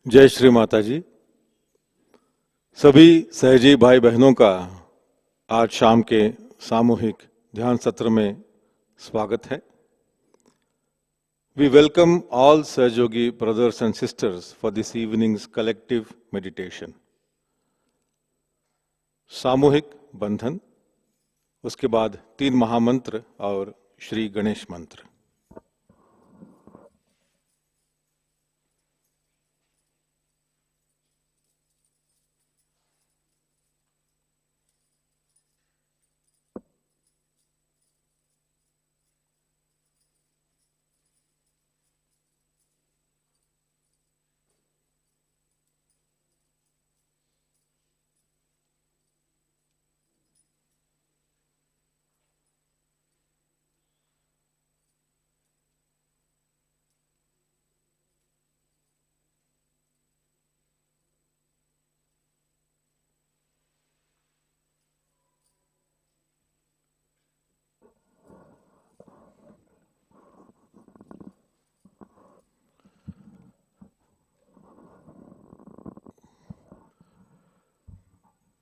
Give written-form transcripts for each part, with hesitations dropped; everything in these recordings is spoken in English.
जय श्री माताजी। सभी सहजी भाई बहनों का आज शाम के सामूहिक ध्यान सत्र में स्वागत है। We welcome all Sahajogi brothers and sisters for this evening's collective meditation. सामूहिक बंधन, उसके बाद 3 महामंत्र और श्री गणेश मंत्र।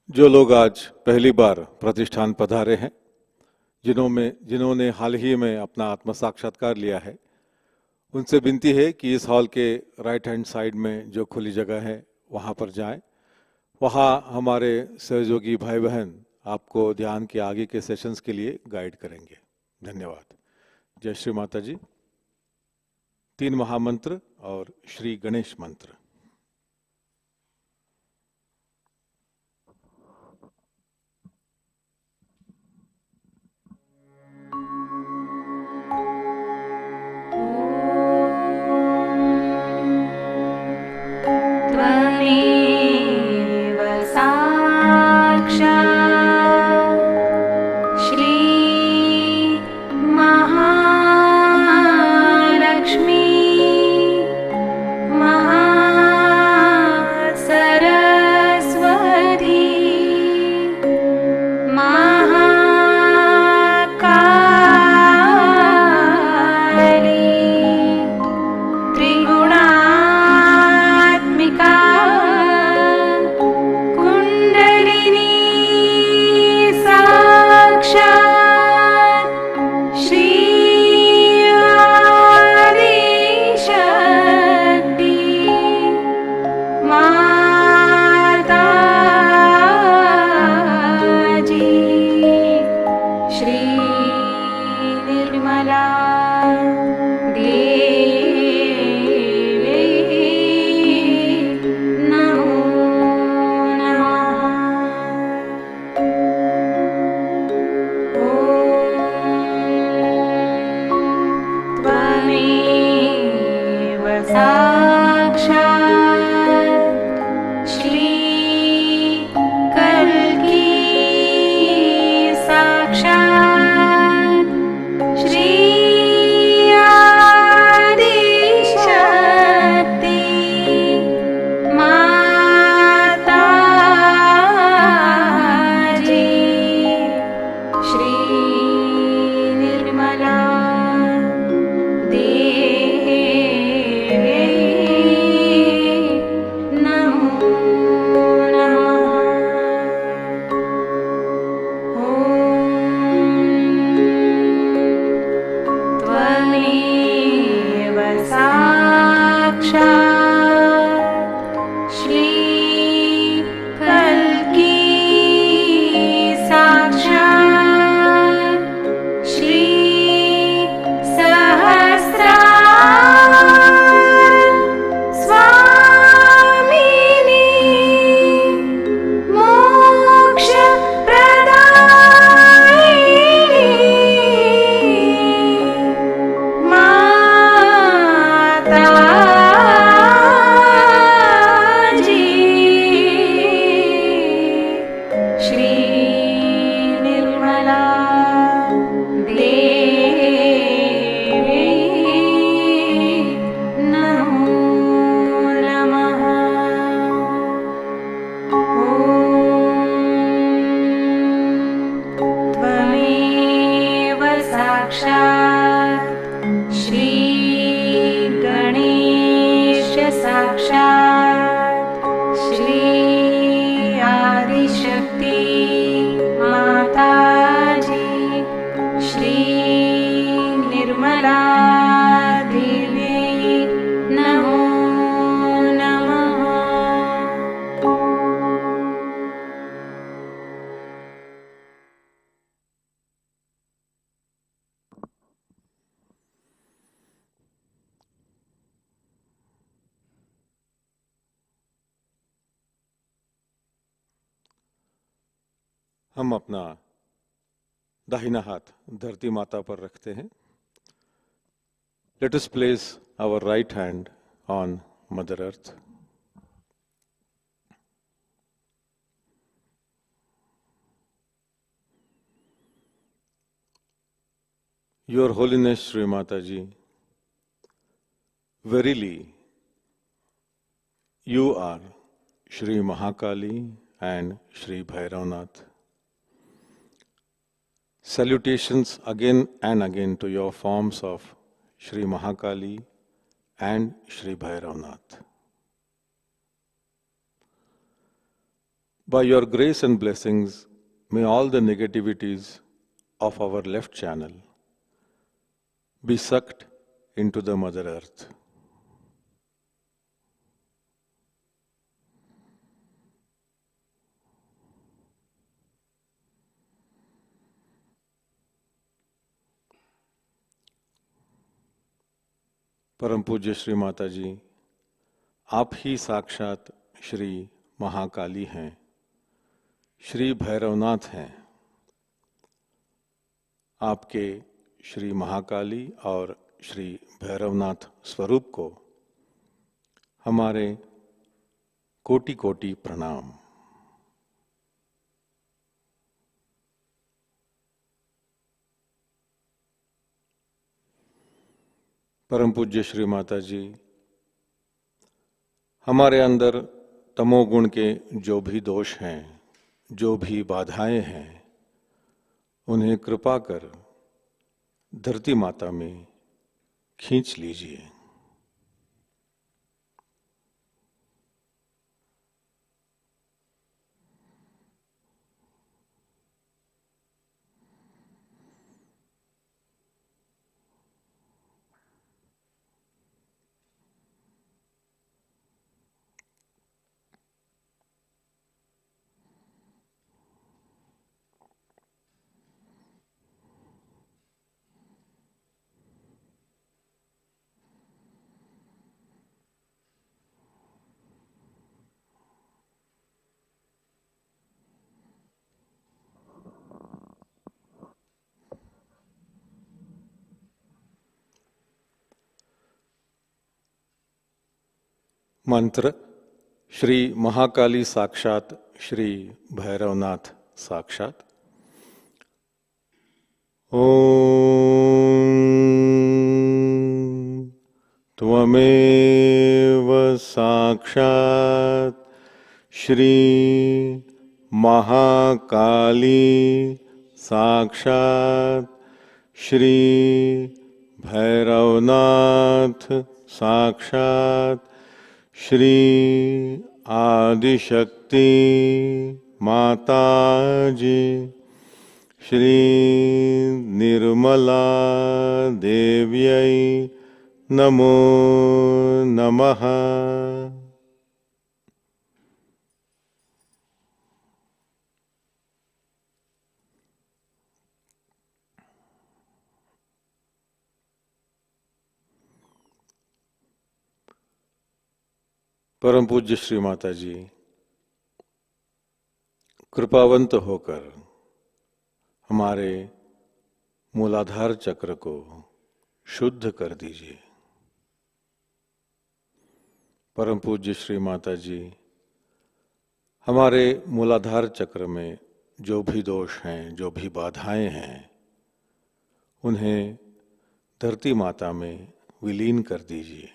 जो लोग आज पहली बार प्रतिष्ठान पधारे हैं, जिन्होंने हाल ही में अपना आत्म साक्षात्कार लिया है, उनसे विनती है कि इस हॉल के राइट हैंड साइड में जो खुली जगह है वहाँ पर जाएं। वहाँ हमारे सहयोगी भाई बहन आपको ध्यान के आगे के सेशंस के लिए गाइड करेंगे। धन्यवाद। जय श्री माता जी। 3 महामंत्र और श्री गणेश मंत्र। महालक्ष्मी महा साक्षात् श्री कल्की साक्षात् श्री आदिशक्ति माताजी श्री निर्मला हम अपना दाहिना हाथ धरती माता पर रखते हैं. Let us place our right hand on Mother Earth. Your Holiness Shri Mataji, verily you are Shri Mahakali and Shri Bhairavnath. Salutations again and again to your forms of Shri Mahakali and Shri Bhairavnath. By your grace and blessings, may all the negativities of our left channel be sucked into the Mother Earth. परम पूज्य श्री माता जी, आप ही साक्षात श्री महाकाली हैं, श्री भैरवनाथ हैं. आपके श्री महाकाली और श्री भैरवनाथ स्वरूप को हमारे कोटि कोटि प्रणाम. परम पूज्य श्री माता जी, हमारे अंदर तमोगुण के जो भी दोष हैं, जो भी बाधाएं हैं, उन्हें कृपा कर धरती माता में खींच लीजिए. मंत्र श्री महाकाली साक्षात श्री भैरवनाथ साक्षात। ओम त्वमेव साक्षात श्री महाकाली साक्षात श्री भैरवनाथ साक्षात श्री आदिशक्ति माताजी श्री निर्मला देव्यै नमो नमः। परम पूज्य श्री माताजी कृपावंत होकर हमारे मूलाधार चक्र को शुद्ध कर दीजिए। परम पूज्य श्री माताजी हमारे मूलाधार चक्र में जो भी दोष हैं, जो भी बाधाएं हैं, उन्हें धरती माता में विलीन कर दीजिए।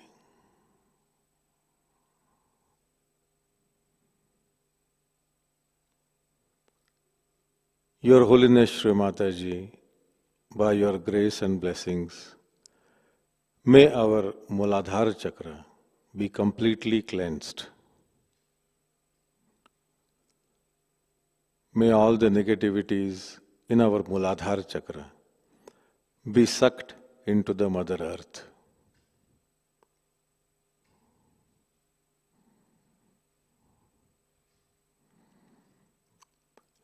Your Holiness Shri Mataji, by your grace and blessings, may our Muladhara Chakra be completely cleansed. May all the negativities in our Muladhara Chakra be sucked into the Mother Earth.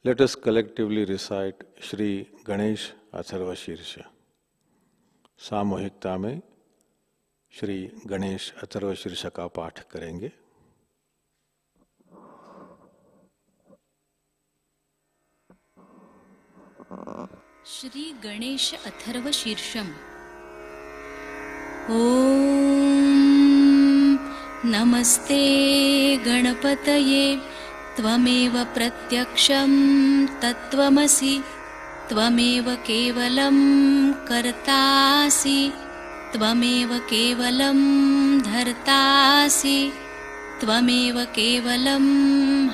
Let us collectively recite Shri Ganesh Atharva शीर्ष। सामूहिकता में श्री गणेश अथर्व शीर्ष का पाठ करेंगे। श्री गणेश अथर्व शीर्षम। ओम नमस्ते गणपतये त्वमेव प्रत्यक्षं तत्त्वमसि त्वमेव केवलं कर्तासि त्वमेव केवलं धर्तासि त्वमेव केवलं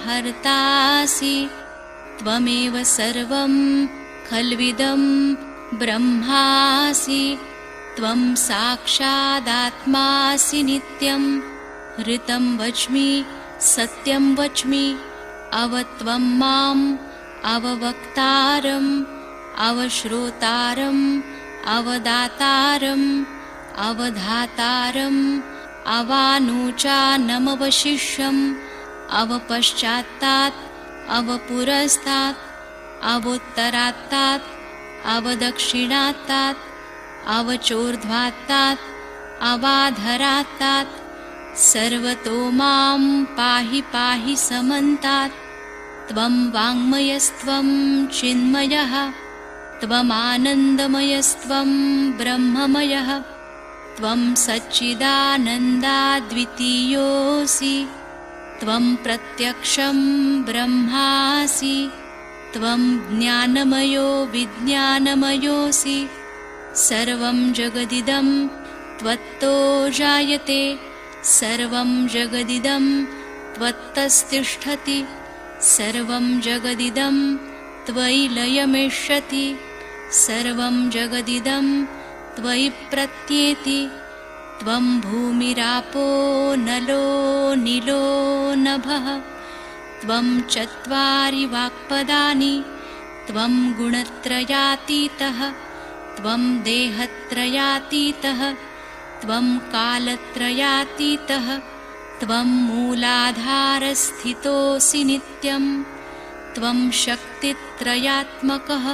हर्तासि त्वमेव सर्वं खल्विदं ब्रह्मासि त्वं साक्षादात्मासि नित्यं ऋतं वच्मि सत्यं वच्मि अवत्वं माम् अववक्तारम् अवश्रोतारम् अवदातारम् अवधातारम् अवानूचानमवशिष्यम् अवपश्चात्तात् अवपुरस्तात् अवोत्तरात्तात् अवदक्षिणात्तात् अवचोर्ध्वात्तात् अवाधरात्तात् सर्वतो मां पाहि पाहि समन्तात् त्वं वाङ्मयस्त्वं चिन्मयः त्वमानन्दमयस्त्वं ब्रह्ममयः त्वं सच्चिदानन्दाद्वितीयोऽसि त्वं प्रत्यक्षं ब्रह्मासि त्वं ज्ञानमयो विज्ञानमयोऽसि सर्वं जगदिदं त्वत्तो जायते सर्वं जगदिदं त्वत्तस्तिष्ठति सर्वं जगदिदं त्वयि लयमेष्यति सर्वं जगदिदं त्वयि प्रत्येति त्वं भूमिरापो नलो नीलो नभः त्वं चत्वारि वाक्पदानि त्वं गुणत्रयातीतः त्वं देहत्रयातीतः त्वं कालत्रयातीतः त्वं मूलाधारस्थितोऽसि नित्यं त्वं शक्तित्रयात्मकः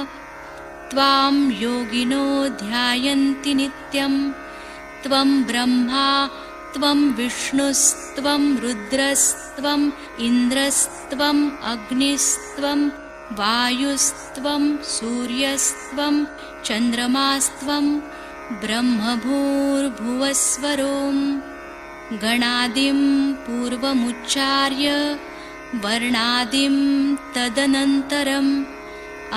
त्वां योगिनो ध्यायन्ति नित्यं त्वं ब्रह्मा त्वं विष्णुस्त्वं रुद्रस्त्वम् इन्द्रस्त्वम् अग्निस्त्वं वायुस्त्वं सूर्यस्त्वं चन्द्रमास्त्वं ब्रह्मभूर्भुवस्वरोम् गणादिं पूर्वमुच्चार्य वर्णादिं तदनन्तरम्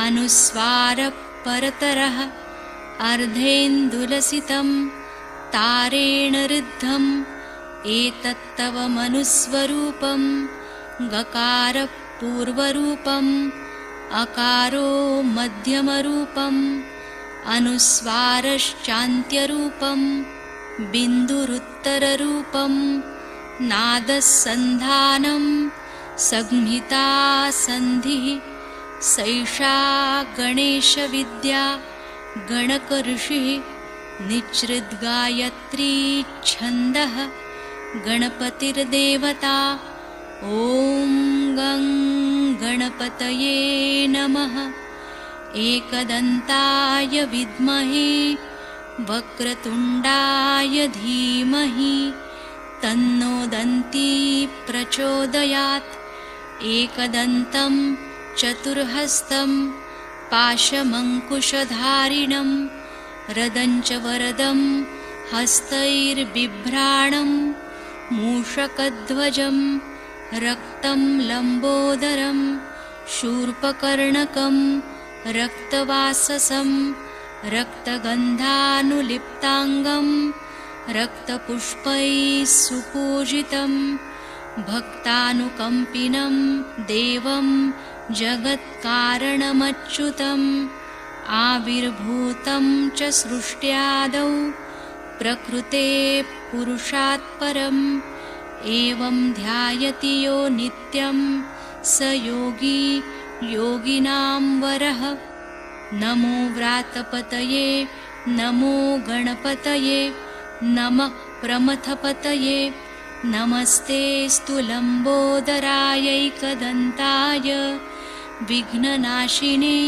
अनुस्वारः परतरः अर्धेन्दुलसितं तारेण ऋद्धम् एतत्तव मनुस्वरूपं गकारः पूर्वरूपम् अकारो मध्यमरूपम् अनुस्वारश्चान्त्यरूपम् बिन्दुरुत्तररूपं नादसन्धानं संहिता सन्धिः सैषा गणेशविद्या गणकऋषिः निच्छृद्गायत्री छन्दः गणपतिर्देवता ॐ गं गणपतये नमः। एकदन्ताय विद्महे वक्रतुण्डाय धीमहि तन्नो दन्ती प्रचोदयात्। एकदन्तं चतुर्हस्तं पाशमङ्कुशधारिणं रदञ्च वरदं हस्तैर्बिभ्राणं मूषकध्वजं रक्तं लम्बोदरं शूर्पकर्णकं रक्तवाससं रक्तगन्धानुलिप्ताङ्गं रक्तपुष्पैः सुपूजितं भक्तानुकम्पिनं देवं जगत्कारणमच्युतम् आविर्भूतं च सृष्ट्यादौ प्रकृते पुरुषात् परम् एवं ध्यायति यो नित्यं स योगी योगिनां वरः। नमो व्रातपतये नमो गणपतये नमः प्रमथपतये नमस्तेऽस्तु लम्बोदरायैकदन्ताय विघ्ननाशिने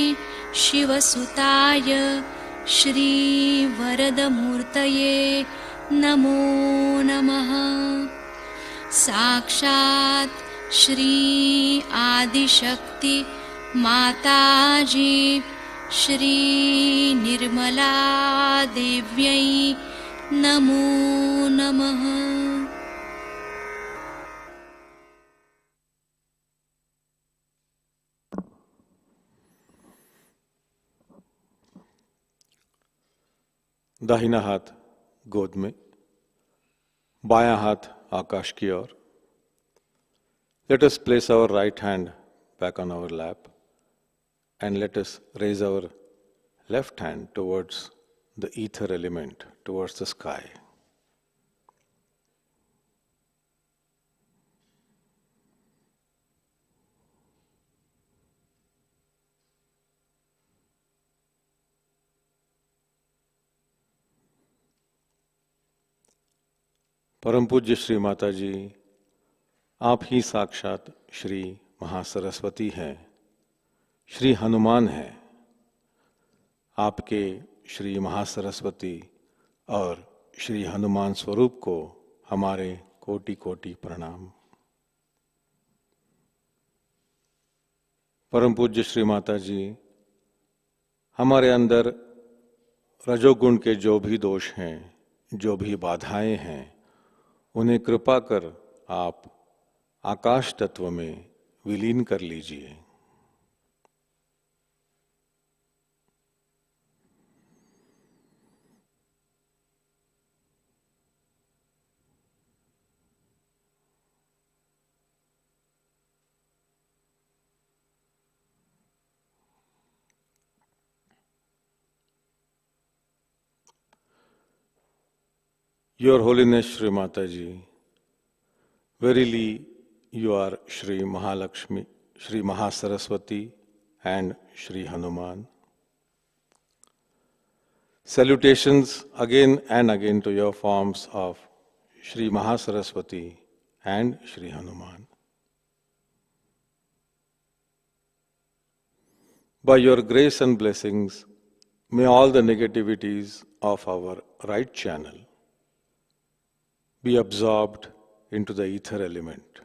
शिवसुताय श्रीवरदमूर्तये नमो नमः। साक्षात् श्री आदिशक्ति माताजी श्री निर्मला देव्यै नमो नमः। दाहिना हाथ गोद में, बायां हाथ आकाश की ओर। Let us place our right hand back on our lap and let us raise our left hand towards the ether element, towards the sky. परम पूज्य श्री माताजी, आप ही साक्षात श्री महासरस्वती हैं, श्री हनुमान हैं। आपके श्री महासरस्वती और श्री हनुमान स्वरूप को हमारे कोटि कोटि प्रणाम। परम पूज्य श्री माताजी, हमारे अंदर रजोगुण के जो भी दोष हैं, जो भी बाधाएं हैं, उन्हें कृपा कर आप आकाश तत्व में विलीन कर लीजिए। Your Holiness Shri Mataji, verily you are Shri Mahalakshmi, Shri Mahasaraswati and Shri Hanuman. Salutations again and again to your forms of Shri Mahasaraswati and Shri Hanuman. By your grace and blessings, may all the negativities of our right channel be absorbed into the ether element.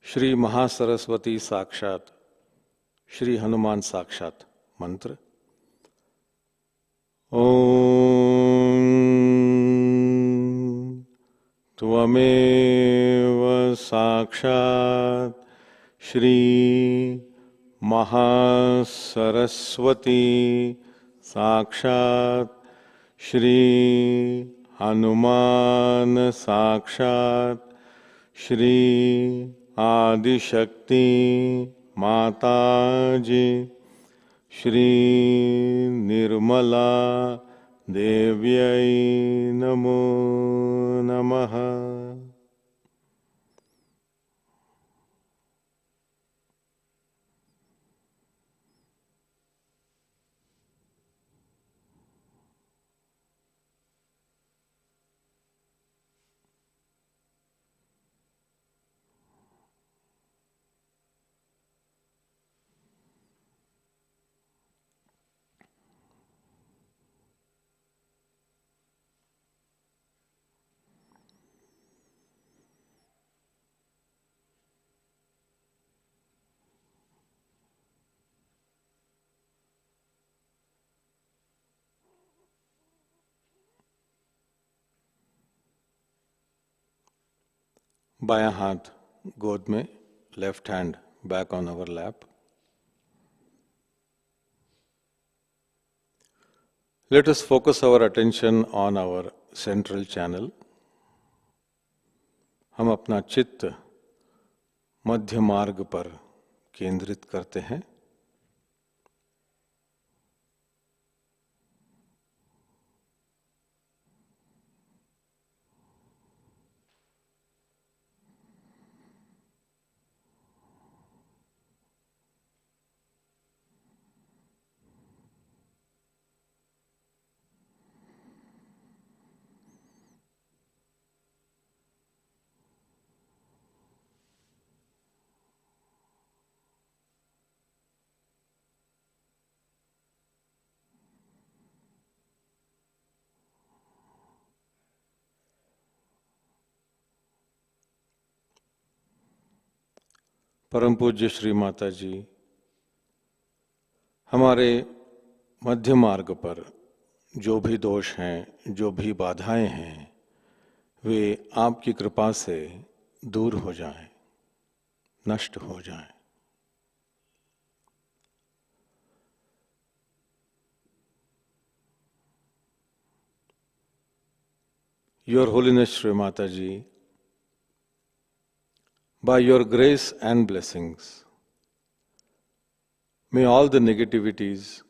Shri Mahasaraswati साक्षात श्री हनुमान साक्षात मंत्र। ओम त्वमेव साक्षात श्री महासरस्वती साक्षात श्री हनुमान साक्षात श्री आदिशक्ति माताजी श्री निर्मला देव्यै नमो नमः। बायां हाथ गोद में, left hand back on our lap. Let us focus our attention on our central channel. हम अपना चित्त मध्य मार्ग पर केंद्रित करते हैं। परम पूज्य श्री माताजी हमारे मध्य मार्ग पर जो भी दोष हैं, जो भी बाधाएं हैं, वे आपकी कृपा से दूर हो जाएं, नष्ट हो जाएं। Your Holiness Shri Mataji, by your grace and blessings, may all the negativities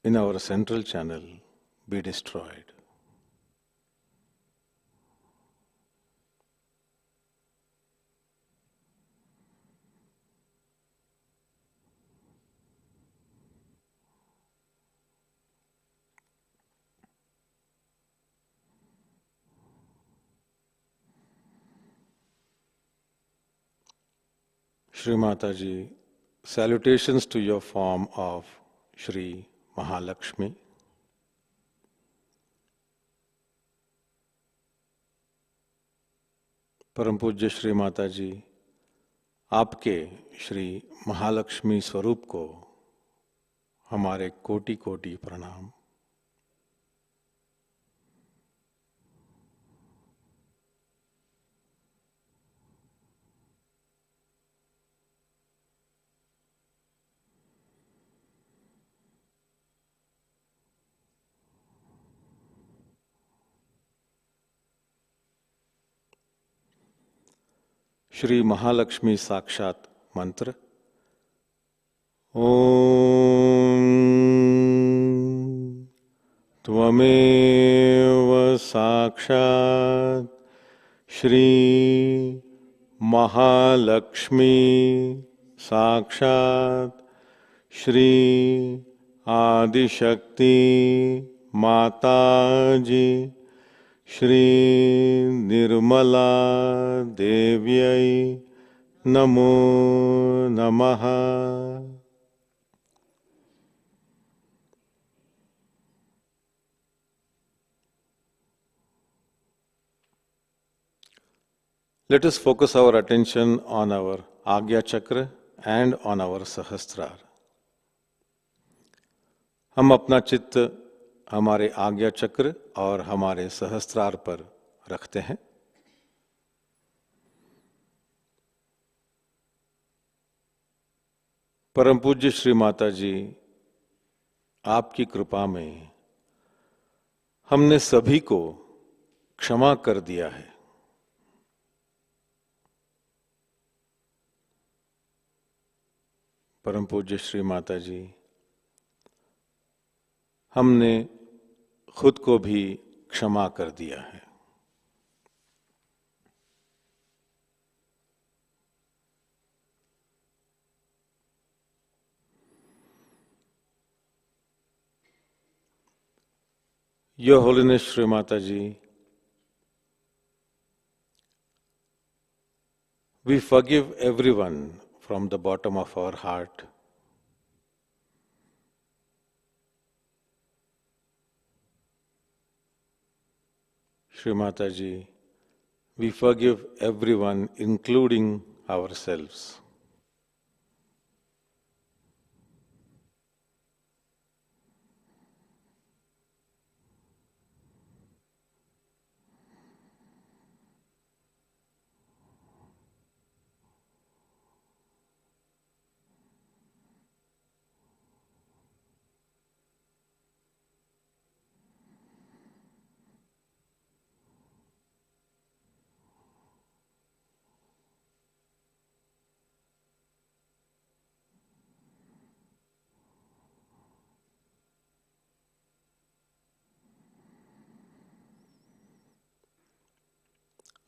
in our central channel be destroyed. Shri Mataji, salutations to your form of Shri Mahalakshmi. परम पूज्य श्री माताजी, आपके श्री महालक्ष्मी स्वरूप को हमारे कोटि कोटि प्रणाम। श्री महालक्ष्मी साक्षात मंत्र। ओम त्वमेव साक्षात श्री महालक्ष्मी साक्षात श्री आदिशक्ति माताजी श्री निर्मला देव्यै नमो नमः। Let us focus our attention on our Agya Chakra and on our Sahasrar. हम अपना चित्त हमारे आज्ञा चक्र और हमारे सहस्त्रार पर रखते हैं। परम पूज्य श्री माता जी, आपकी कृपा में हमने सभी को क्षमा कर दिया है। परम पूज्य श्री माता जी, हमने खुद को भी क्षमा कर दिया है। Your Holiness Shri Mataji, we forgive everyone from the bottom of our heart. Shri Mataji, we forgive everyone, including ourselves.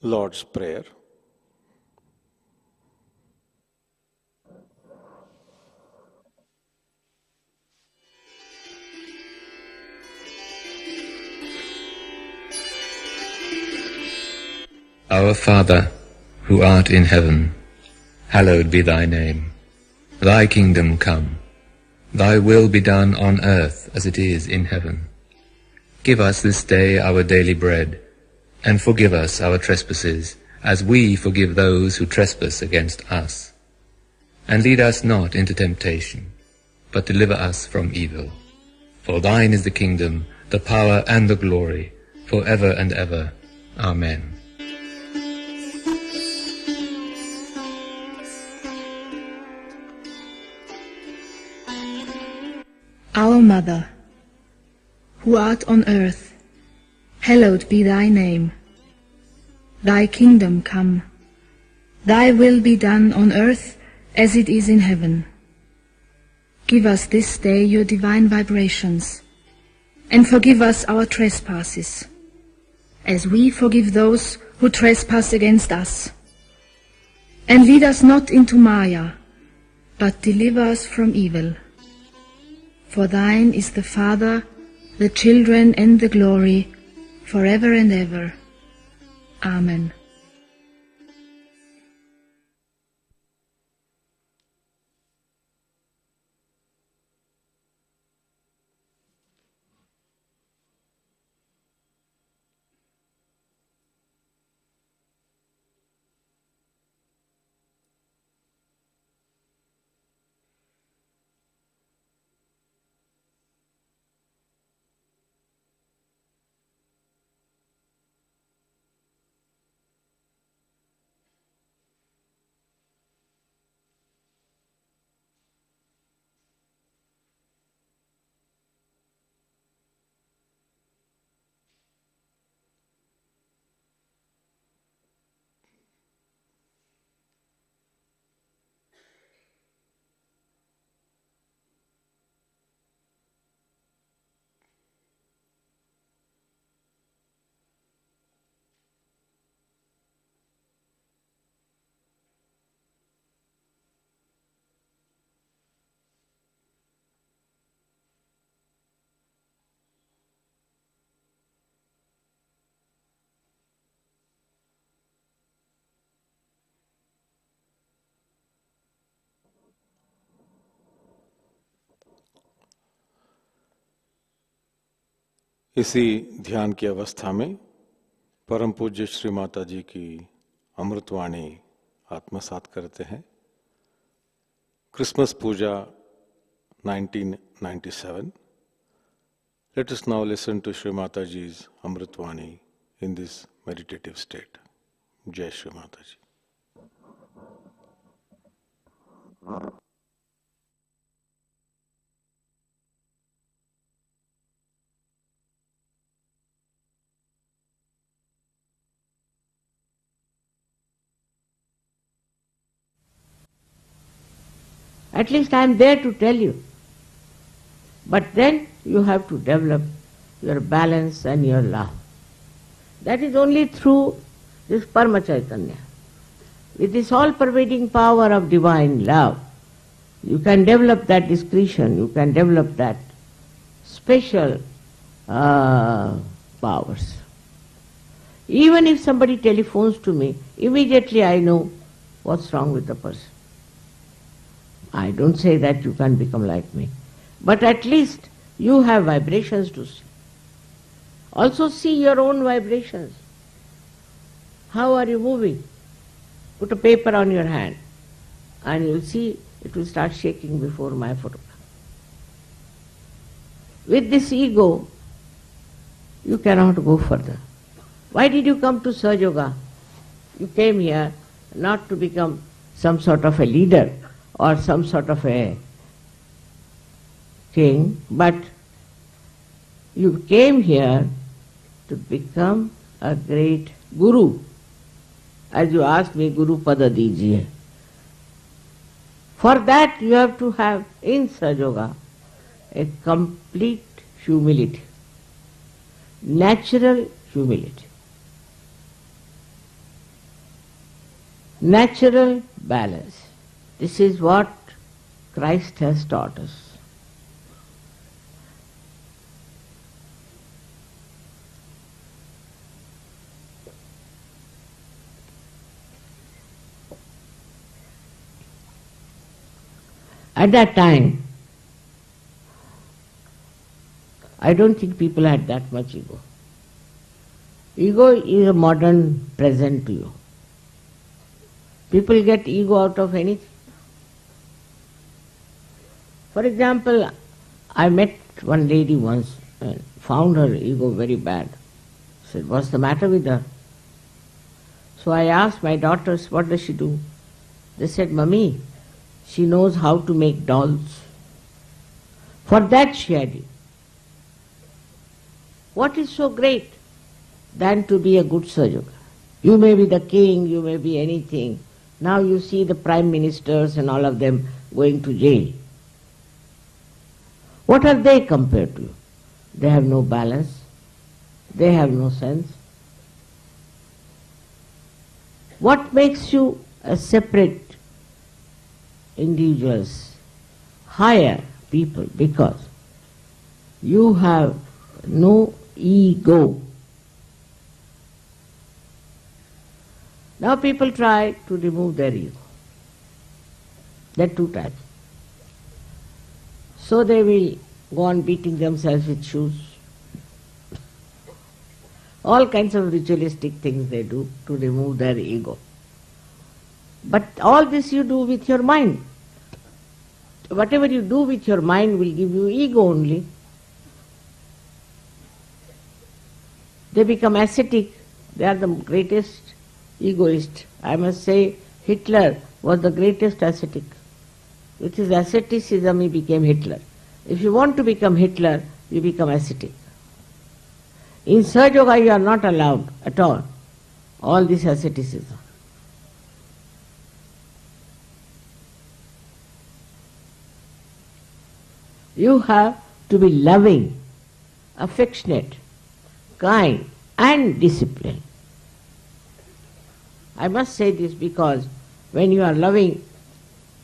Lord's Prayer. Our Father, who art in heaven, hallowed be thy name. Thy kingdom come. Thy will be done on earth as it is in heaven. Give us this day our daily bread, and forgive us our trespasses, as we forgive those who trespass against us. And lead us not into temptation, but deliver us from evil. For thine is the kingdom, the power and the glory, for ever and ever. Amen. Our Mother, who art on earth, hallowed be thy name. Thy kingdom come. Thy will be done on earth as it is in heaven. Give us this day your divine vibrations, and forgive us our trespasses, as we forgive those who trespass against us. And lead us not into Maya, but deliver us from evil. For thine is the Father, the children, and the glory, forever and ever. Amen. इसी ध्यान की अवस्था में परम पूज्य श्री माता जी की अमृतवाणी आत्मसात करते हैं। Christmas Puja 1997. Let us now listen to Shri Mataji's Amritvani in this meditative state. Jai Shri Mataji. At least I am there to tell you. But then you have to develop your balance and your love. That is only through this Parama Chaitanya. With this all-pervading power of divine love, you can develop that discretion, you can develop that special powers. Even if somebody telephones to me, immediately I know what's wrong with the person. I don't say that you can become like me, but at least you have vibrations to see. Also see your own vibrations. How are you moving? Put a paper on your hand and you'll see it will start shaking before my photograph. With this ego, you cannot go further. Why did you come to Sahaja Yoga? You came here not to become some sort of a leader or some sort of a king, but you came here to become a great guru. As you asked me, Guru Pada Dijiye. For that you have to have in Sahaja Yoga a complete humility, natural humility, natural balance. This is what Christ has taught us. At that time, I don't think people had that much ego. Ego is a modern present to you. People get ego out of anything. For example, I met one lady once and found her ego very bad. Said, what's the matter with her? So I asked my daughters, what does she do? They said, Mummy, she knows how to make dolls. For that she had it. What is so great than to be a good Sahaja Yoga? You may be the king, you may be anything. Now you see the prime ministers and all of them going to jail. What are they compared to you? They have no balance. They have no sense. What makes you a separate individuals, higher people? Because you have no ego. Now people try to remove their ego. There are two types. So they will go on beating themselves with shoes. All kinds of ritualistic things they do to remove their ego. But all this you do with your mind. Whatever you do with your mind will give you ego only. They become ascetic. They are the greatest egoist. I must say Hitler was the greatest ascetic. With his asceticism he became Hitler. If you want to become Hitler, you become ascetic. In Sahaja Yoga you are not allowed at all this asceticism. You have to be loving, affectionate, kind and disciplined. I must say this because when you are loving,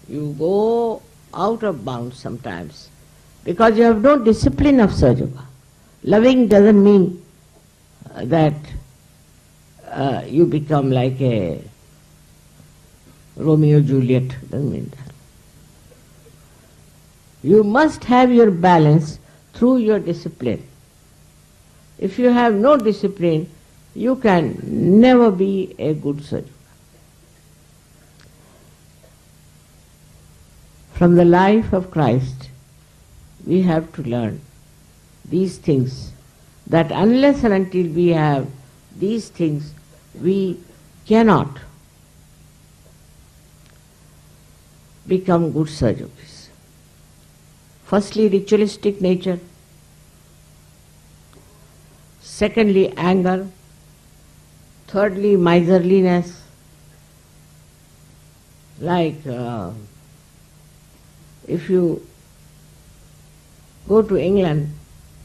you go out of bounds sometimes because you have no discipline of Sahaja Yoga. Loving doesn't mean that you become like a Romeo Juliet, doesn't mean that. You must have your balance through your discipline. If you have no discipline, you can never be a good Sahaja Yoga. From the life of Christ, we have to learn these things, that unless and until we have these things, we cannot become good Sahajogis. Firstly, ritualistic nature. Secondly, anger. Thirdly, miserliness. Like if you go to England,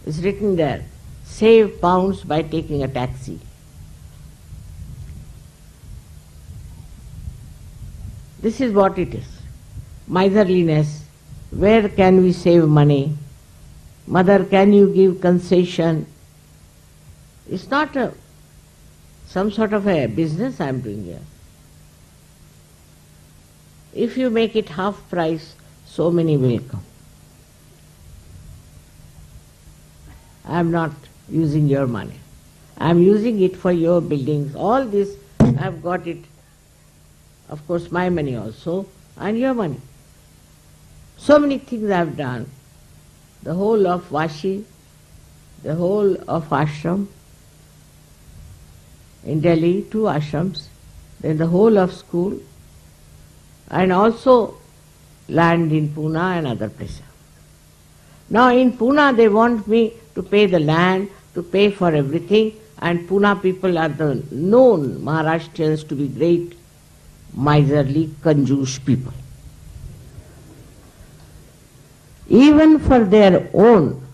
it's written there, save pounds by taking a taxi. This is what it is. Miserliness. Where can we save money? Mother, can you give concession? It's not some sort of a business I am doing here. If you make it half price, so many will come. I am not using your money. I am using it for your buildings. All this, I have got it, of course my money also, and your money. So many things I have done. The whole of Vashi, the whole of ashram, in Delhi, 2 ashrams, then the whole of school, and also land in Pune and other places. Now in Pune they want me to pay the land, to pay for everything, and Pune people are the known Maharashtrians to be great miserly, conjuice people. Even for their own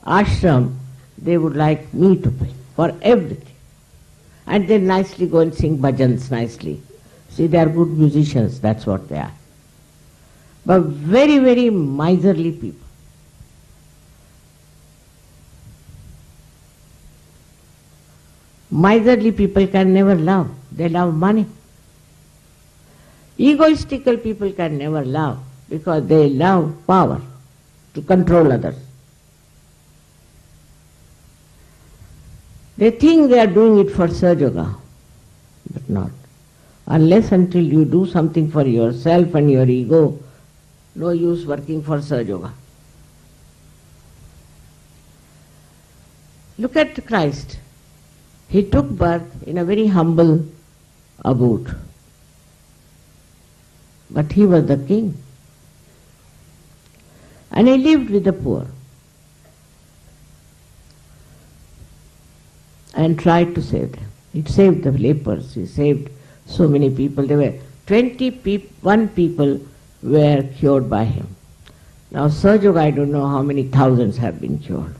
ashram, they would like me to pay for everything. And they nicely go and sing bhajans nicely. See, they are good musicians, that's what they are. But very, very miserly people. Miserly people can never love. They love money. Egoistical people can never love because they love power to control others. They think they are doing it for Sahaja, but not. Unless until you do something for yourself and your ego, no use working for Sahaja. Look at Christ. He took birth in a very humble abode. But he was the king. And he lived with the poor. And tried to save them. He saved the lepers, he saved so many people. There were 21 people were cured by him. Now Sahaja, I don't know how many thousands have been cured.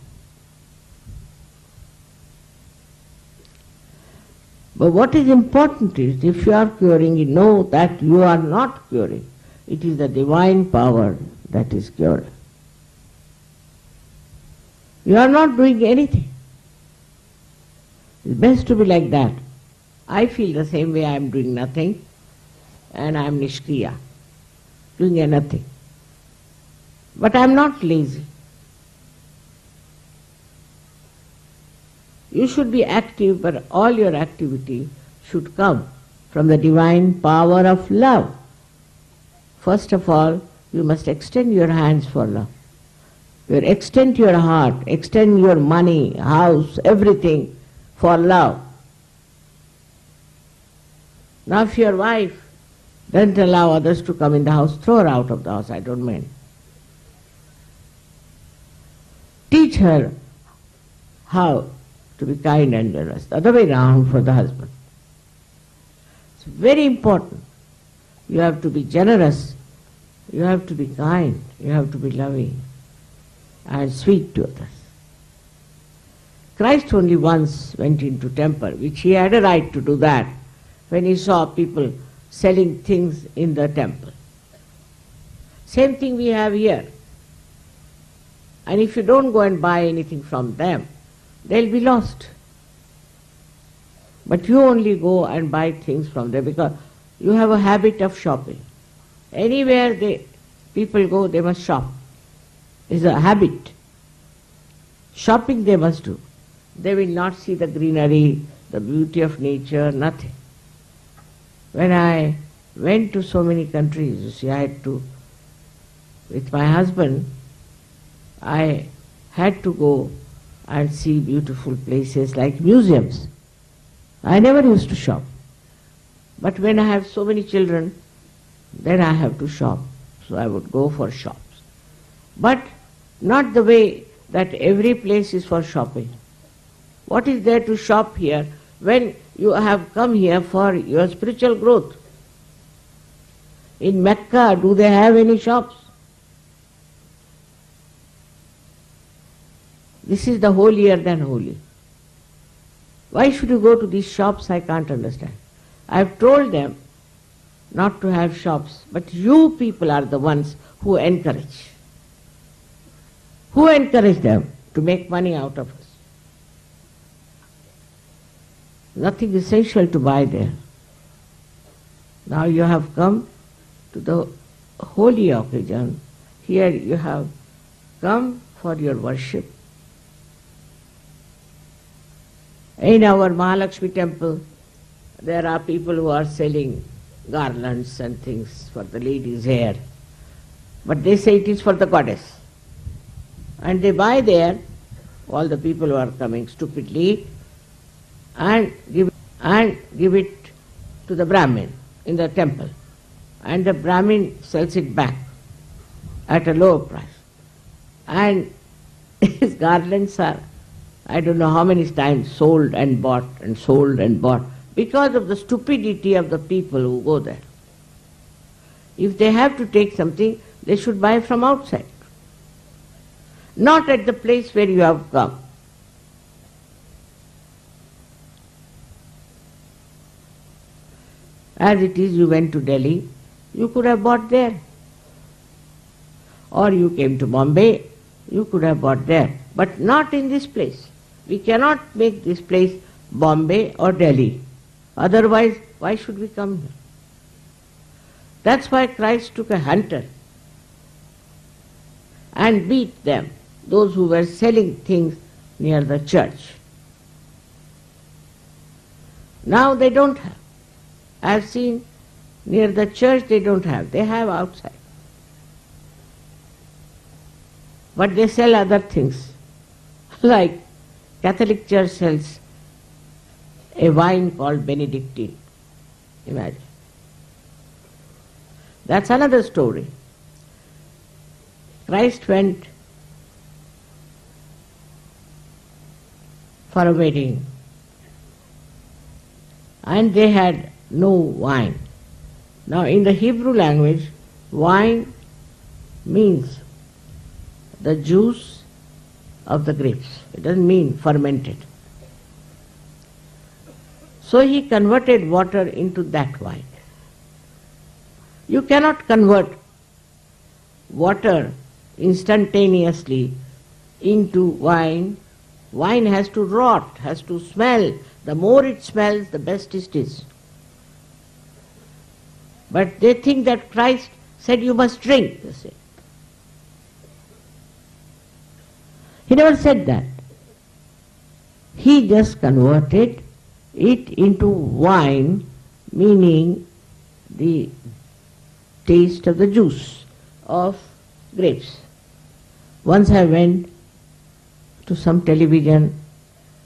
But what is important is, if you are curing, you know that you are not curing. It is the divine power that is curing. You are not doing anything. It's best to be like that. I feel the same way. I am doing nothing and I am nishkriya, doing nothing. But I am not lazy. You should be active, but all your activity should come from the divine power of love. First of all, you must extend your hands for love. You extend your heart, extend your money, house, everything for love. Now if your wife doesn't allow others to come in the house, throw her out of the house, I don't mind. Teach her how to be kind and generous. The other way round for the husband. It's very important. You have to be generous, you have to be kind, you have to be loving and sweet to others. Christ only once went into temple, which he had a right to do that, when he saw people selling things in the temple. Same thing we have here. And if you don't go and buy anything from them, they'll be lost. But you only go and buy things from them because you have a habit of shopping. Anywhere people go, they must shop. It's a habit. Shopping they must do. They will not see the greenery, the beauty of nature, nothing. When I went to so many countries, you see, I had to with my husband, I had to go and see beautiful places like museums. I never used to shop. But when I have so many children, then I have to shop. So I would go for shops. But not the way that every place is for shopping. What is there to shop here when you have come here for your spiritual growth? In Mecca, do they have any shops? This is the holier than holy. Why should you go to these shops? I can't understand. I have told them not to have shops, but you people are the ones who encourage. Who encourage them to make money out of us? Nothing essential to buy there. Now you have come to the holy occasion. Here you have come for your worship. In our Mahalakshmi temple, there are people who are selling garlands and things for the ladies' hair. But they say it is for the goddess. And they buy there, all the people who are coming stupidly, and give it to the Brahmin in the temple. And the Brahmin sells it back at a lower price. And his garlands are, I don't know how many times, sold and bought and sold and bought because of the stupidity of the people who go there. If they have to take something, they should buy from outside, not at the place where you have come. As it is, you went to Delhi, you could have bought there. Or you came to Bombay, you could have bought there. But not in this place. We cannot make this place Bombay or Delhi. Otherwise, why should we come here? That's why Christ took a hunter and beat them, those who were selling things near the church. Now they don't have. I have seen near the church they don't have. They have outside. But they sell other things. Like Catholic Church sells a wine called Benedictine. Imagine. That's another story. Christ went for a wedding and they had no wine. Now in the Hebrew language, wine means the juice of the grapes. It doesn't mean fermented. So he converted water into that wine. You cannot convert water instantaneously into wine. Wine has to rot, has to smell. The more it smells, the best it is. But they think that Christ said you must drink, they say. He never said that. He just converted it into wine, meaning the taste of the juice of grapes. Once I went to some television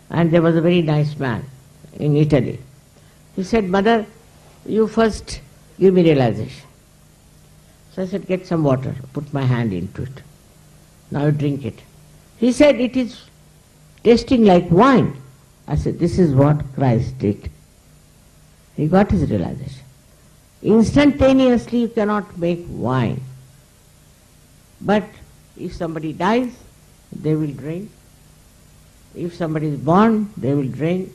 and there was a very nice man in Italy. He said, "Mother, you first give me realization." So I said, "Get some water." Put my hand into it. Now you drink it. He said, "It is tasting like wine." I said, "This is what Christ did." He got his realization. Instantaneously you cannot make wine. But if somebody dies, they will drink. If somebody is born, they will drink.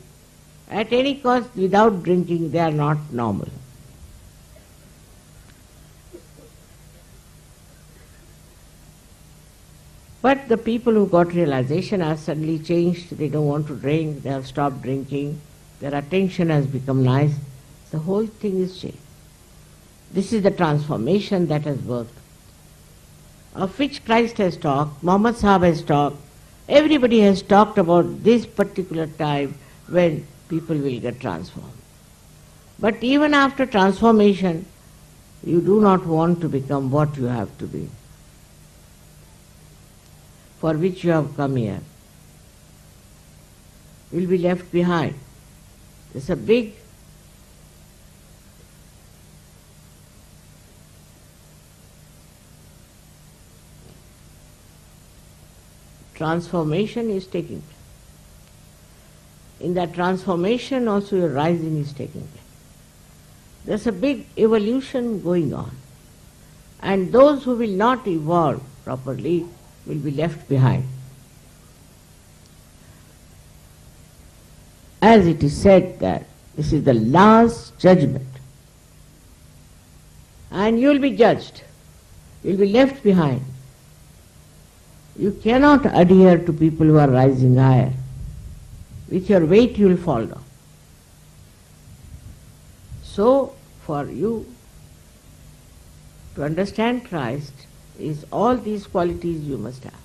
At any cost, without drinking, they are not normal. But the people who got realization are suddenly changed. They don't want to drink. They have stopped drinking. Their attention has become nice. The whole thing is changed. This is the transformation that has worked, of which Christ has talked, Muhammad Sahib has talked, everybody has talked about this particular time when people will get transformed. But even after transformation, you do not want to become what you have to be. for which you have come here will be left behind. There's a big transformation is taking place. In that transformation also your rising is taking place. There's a big evolution going on. And those who will not evolve properly will be left behind. As it is said that this is the last judgment. And you will be judged. You will be left behind. You cannot adhere to people who are rising higher. With your weight you will fall down. So, for you to understand Christ is all these qualities you must have.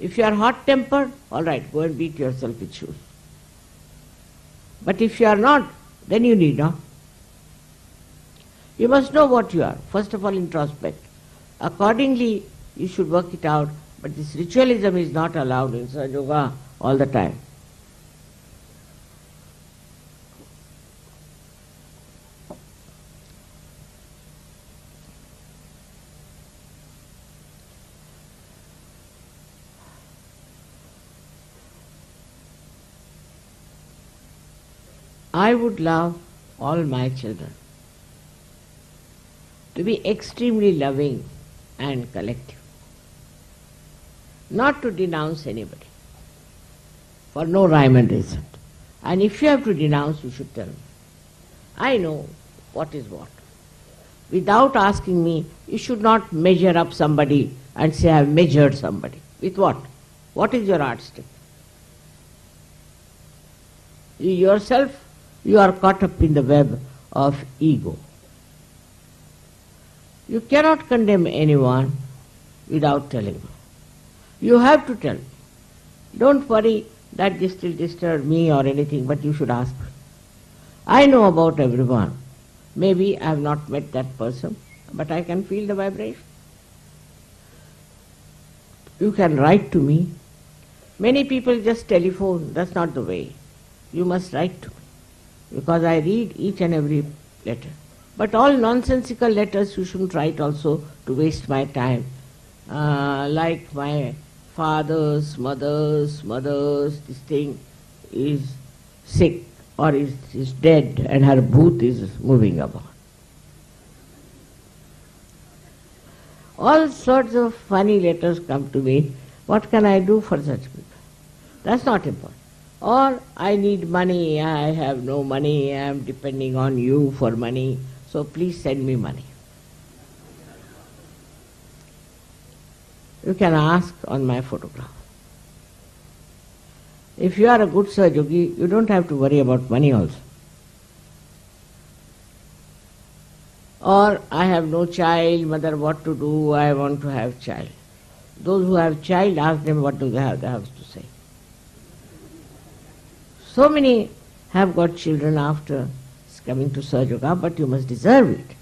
If you are hot-tempered, all right, go and beat yourself with shoes. But if you are not, then you need not. You must know what you are. First of all, introspect. Accordingly, you should work it out. But this ritualism is not allowed in Sahaja Yoga all the time. I would love all my children to be extremely loving and collective. Not to denounce anybody for no rhyme and reason. And if you have to denounce, you should tell me. I know what is what. Without asking me, you should not measure up somebody and say, I have measured somebody. With what? What is your yardstick? You yourself, you are caught up in the web of ego. You cannot condemn anyone without telling them. You have to tell. Don't worry that this will disturb me or anything, but you should ask. I know about everyone. Maybe I have not met that person, but I can feel the vibration. You can write to me. Many people just telephone. That's not the way. You must write to me, because I read each and every letter. But all nonsensical letters you shouldn't write also to waste my time. Like my father's, mother's, this thing is sick or is dead and her booth is moving about. All sorts of funny letters come to me. What can I do for such people? That's not important. Or I need money, I have no money, I am depending on you for money, so please send me money. You can ask on my photograph. If you are a good Sahaja Yogi, you don't have to worry about money also. Or I have no child, mother, what to do, I want to have child. Those who have child, ask them what do they have to say. So many have got children after coming to Sahaja Yoga, but you must deserve it.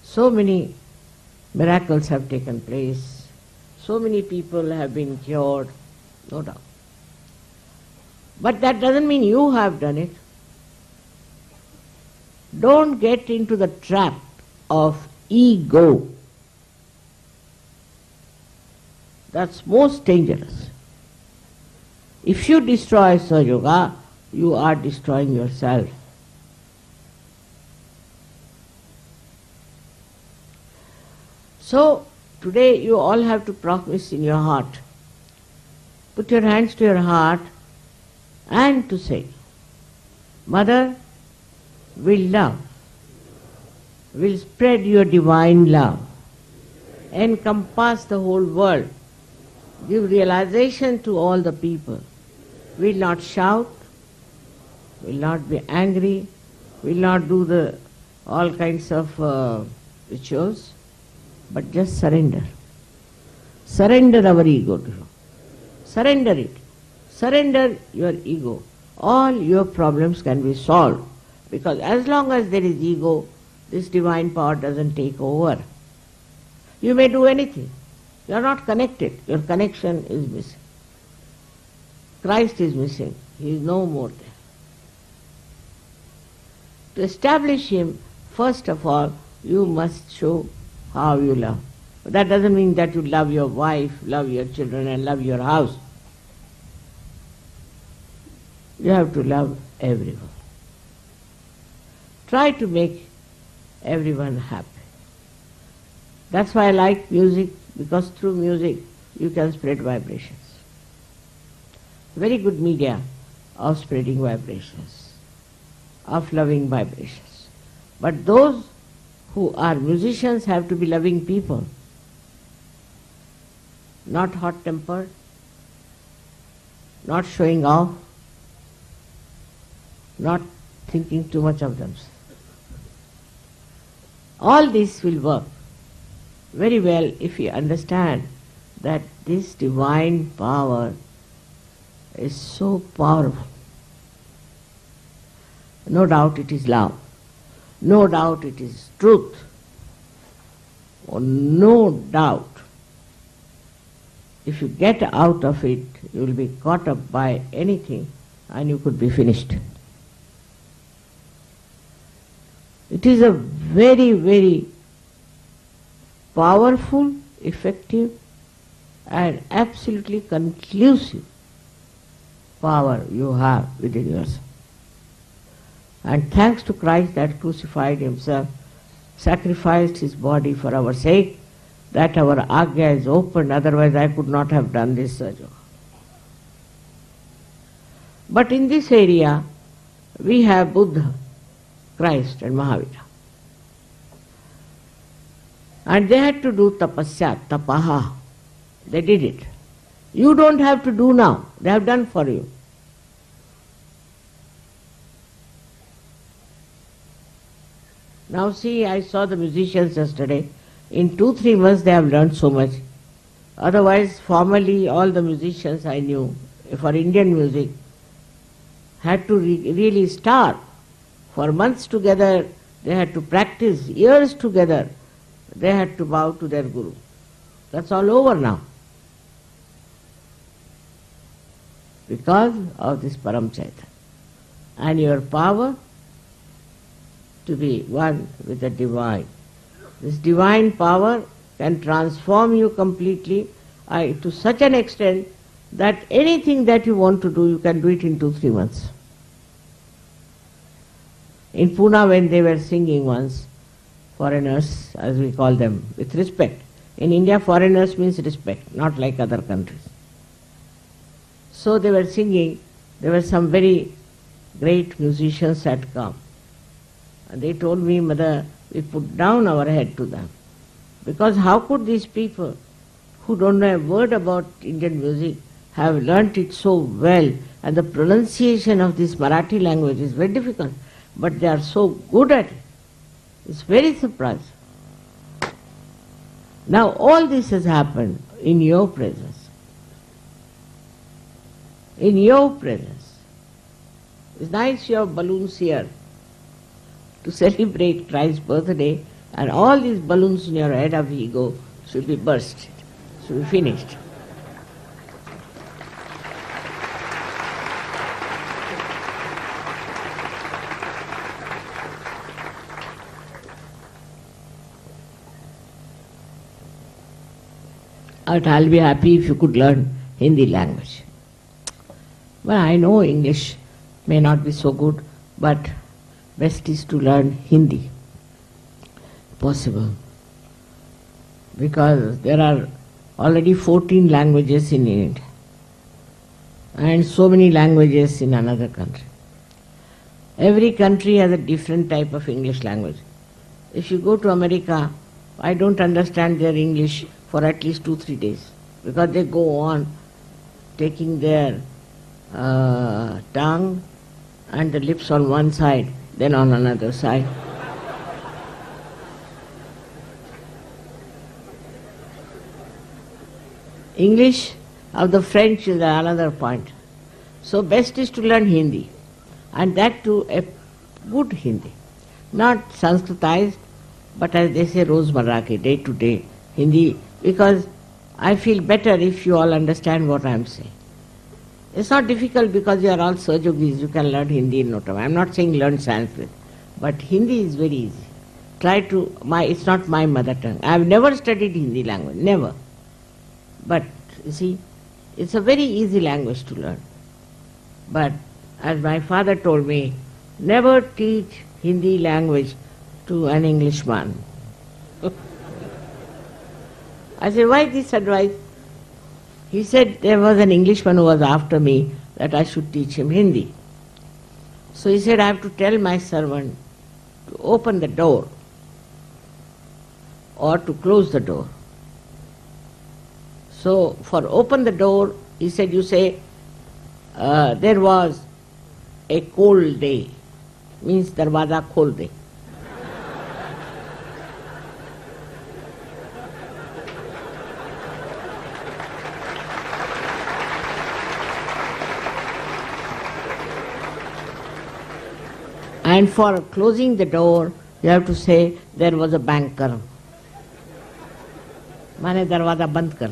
So many miracles have taken place. So many people have been cured, no doubt. But that doesn't mean you have done it. Don't get into the trap of ego. That's most dangerous. If you destroy Sahaja Yoga, you are destroying yourself. So, today you all have to promise in your heart. Put your hands to your heart and to say, Mother, will love, will spread your divine love, encompass the whole world, give realization to all the people, will not shout, will not be angry, will not do all kinds of rituals, but just surrender. Surrender our ego to you. Surrender it. Surrender your ego. All your problems can be solved. Because as long as there is ego, this divine power doesn't take over, you may do anything. You are not connected. Your connection is missing. Christ is missing. He is no more there. To establish Him, first of all, you must show how you love. But that doesn't mean that you love your wife, love your children, and love your house. You have to love everyone. Try to make everyone happy. That's why I like music, because through music you can spread vibrations. Very good media of spreading vibrations, of loving vibrations. But those who are musicians have to be loving people, not hot-tempered, not showing off, not thinking too much of themselves. All this will work very well if you understand that this divine power is so powerful. No doubt it is love. No doubt it is truth. Oh, no doubt. If you get out of it, you will be caught up by anything and you could be finished. It is a very, very powerful, effective and absolutely conclusive power you have within yourself. And thanks to Christ that crucified Himself, sacrificed His body for our sake, that our Agya is opened, otherwise I could not have done this Sahaja. But in this area, we have Buddha, Christ and Mahavira. And they had to do tapasya, tapaha. They did it. You don't have to do now. They have done for you. Now see, I saw the musicians yesterday. In 2-3 months they have learned so much. Otherwise, formerly all the musicians I knew for Indian music had to really start. For months together they had to practice, years together they had to bow to their Guru. That's all over now. Because of this Param Chaitanya. And your power to be one with the divine. This divine power can transform you completely to such an extent that anything that you want to do, you can do it in 2-3 months. In Pune, when they were singing once, foreigners, as we call them, with respect. In India, foreigners means respect, not like other countries. So they were singing, there were some very great musicians had come. And they told me, Mother, we put down our head to them. Because how could these people who don't know a word about Indian music have learnt it so well, and the pronunciation of this Marathi language is very difficult, but they are so good at it. It's very surprising. Now all this has happened in your presence. In your presence. It's nice you have balloons here to celebrate Christ's birthday, and all these balloons in your head of ego should be burst, should be finished. But I'll be happy if you could learn Hindi language. Well, I know English may not be so good, but best is to learn Hindi. Possible. Because there are already 14 languages in India and so many languages in another country. Every country has a different type of English language. If you go to America, I don't understand their English for at least 2-3 days, because they go on taking their tongue and the lips on one side, then on another side. English of the French is another point. So best is to learn Hindi, and that too a good Hindi. not Sanskritized, but as they say, Rozmarra ke, day to day, Hindi, because I feel better if you all understand what I am saying. It's not difficult because you are all Sahajogis, you can learn Hindi in no time. I am not saying learn Sanskrit, but Hindi is very easy. It's not my mother tongue. I have never studied Hindi language, never. But, you see, it's a very easy language to learn. But, as my father told me, never teach Hindi language to an Englishman. I said, why this advice? He said there was an Englishman who was after me that I should teach him Hindi. So he said, I have to tell my servant to open the door or to close the door. So for open the door, he said, you say, there was a cold day, means darwaza khol de. And for closing the door, you have to say, there was a banker. Mane darwaza band kar.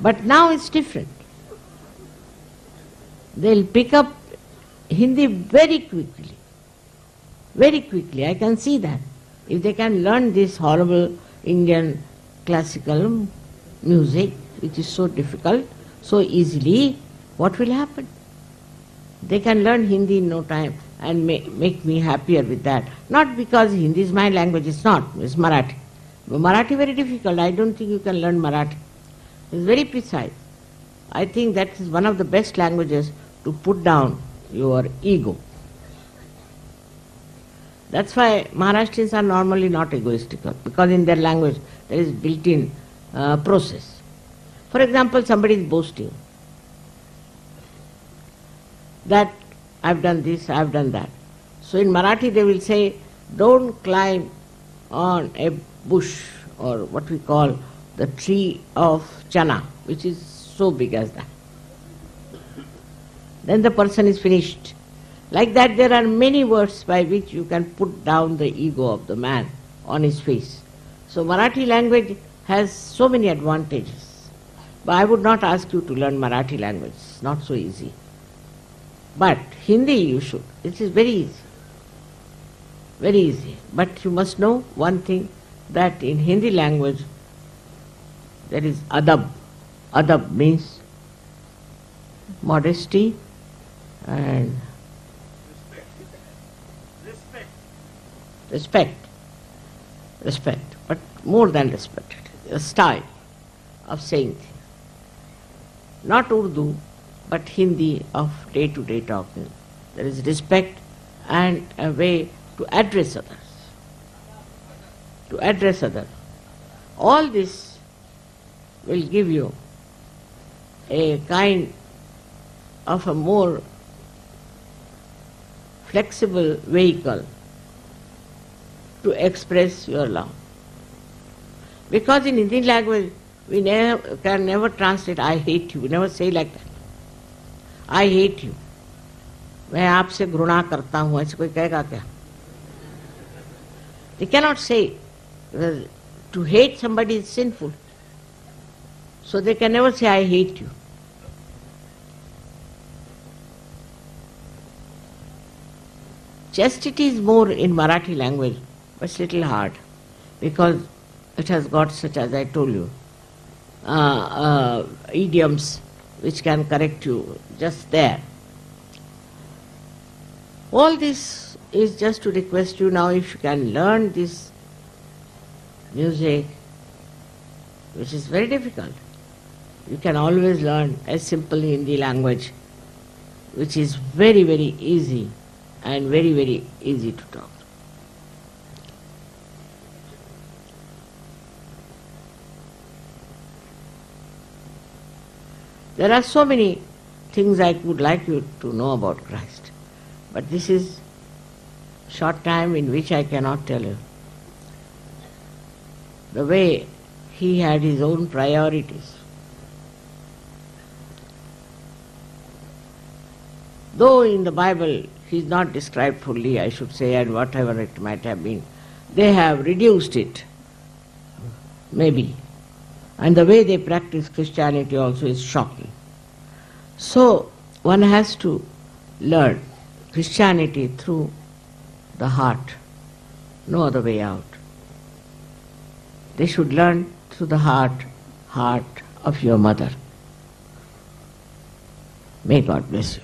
But now it's different. They'll pick up Hindi very quickly. Very quickly, I can see that. If they can learn this horrible Indian classical music, which is so difficult, so easily, what will happen? They can learn Hindi in no time and make me happier with that. Not because Hindi is my language, it's not, it's Marathi. Marathi very difficult, I don't think you can learn Marathi. It's very precise. I think that is one of the best languages to put down your ego. That's why Maharashtrians are normally not egoistical, because in their language there is built-in process. For example, somebody is boasting that I've done this, I've done that. So in Marathi they will say, don't climb on a bush or what we call the tree of chana, which is so big as that. Then the person is finished. Like that there are many words by which you can put down the ego of the man on his face. So Marathi language has so many advantages. But I would not ask you to learn Marathi language, it's not so easy. But Hindi you should, it is very easy. Very easy. But you must know one thing, that in Hindi language there is adab. Adab means modesty and respect, but more than respect, a style of saying things. Not Urdu, but Hindi of day-to-day talking. There is respect and a way to address others. To address others. All this will give you a kind of a more flexible vehicle to express your love. Because in Indian language, we can never translate I hate you. We never say like that. I hate you. मैं आपसे घृणा करता हूँ, ऐसे कोई कहेगा क्या? They cannot say. To hate somebody is sinful. So they can never say I hate you. Chastity is more in Marathi language, but it's little hard because it has got such, as I told you, idioms which can correct you just there. All this is just to request you now, if you can learn this music, which is very difficult. You can always learn a simple Hindi language, which is very, very easy and very, very easy to talk. There are so many things I would like you to know about Christ, but this is short time in which I cannot tell you. The way he had his own priorities. Though in the Bible he is not described fully, I should say, and whatever it might have been, they have reduced it, maybe. And the way they practice Christianity also is shocking. So one has to learn Christianity through the heart, no other way out. They should learn through the heart of your mother. May God bless you.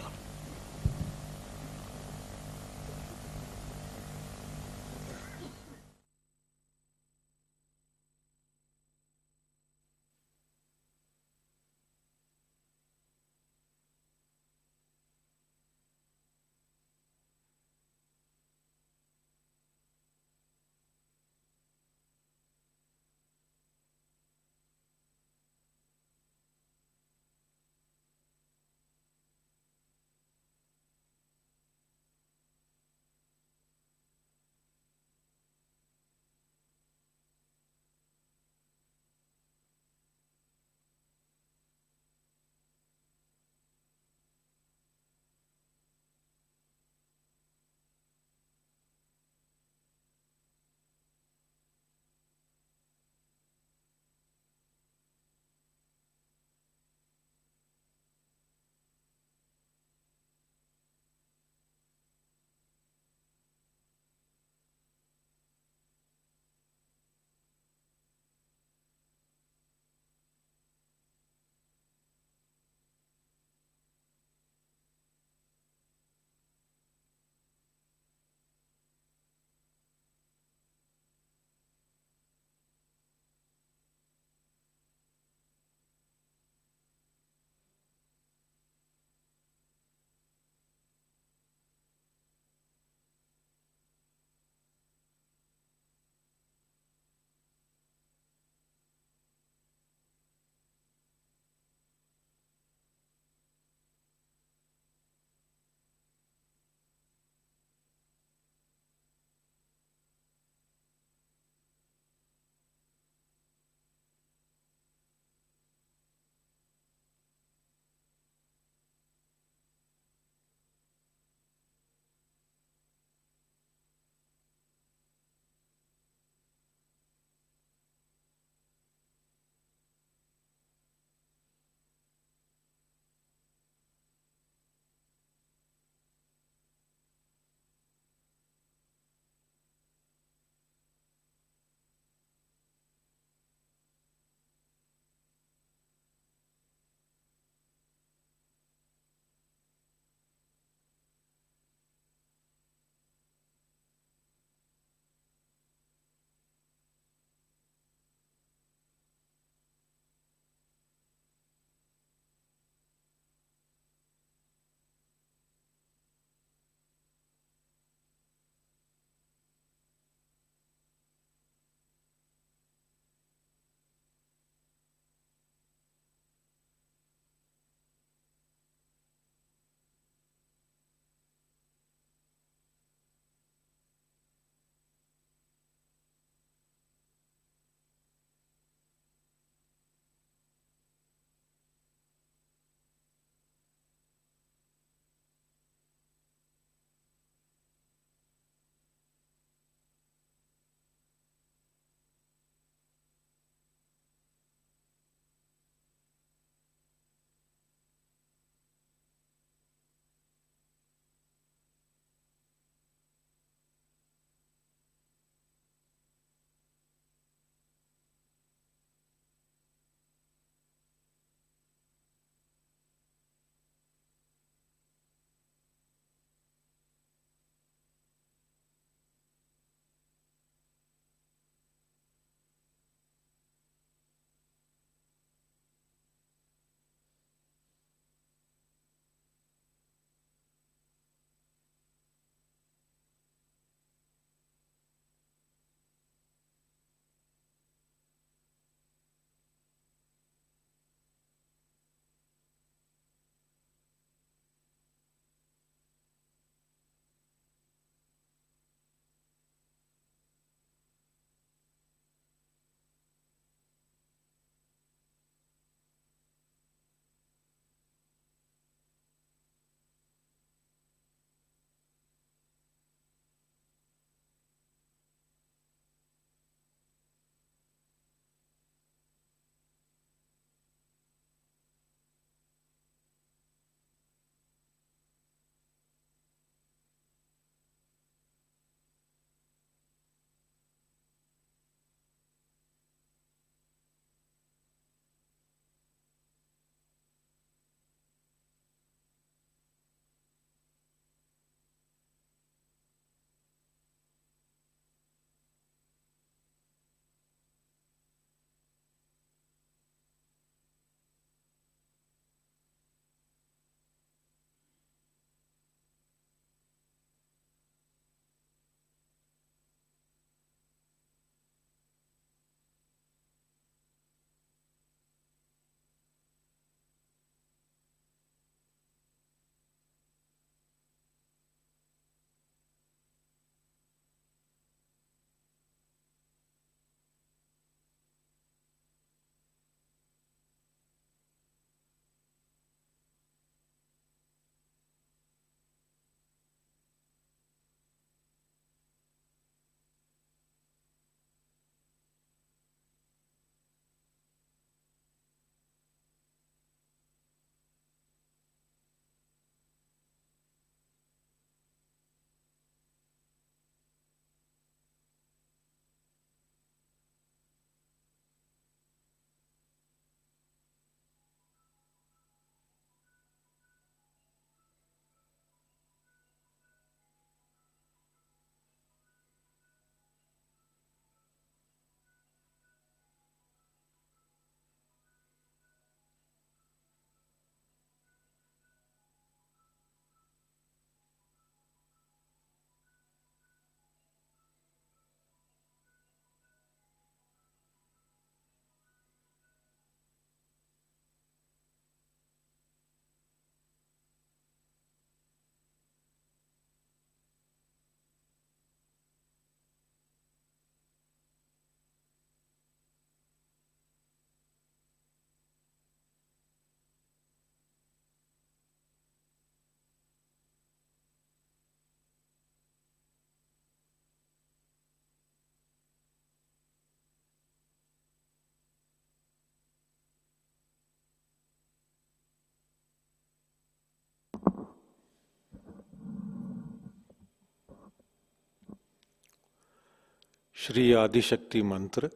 Shri Adishakti मंत्र।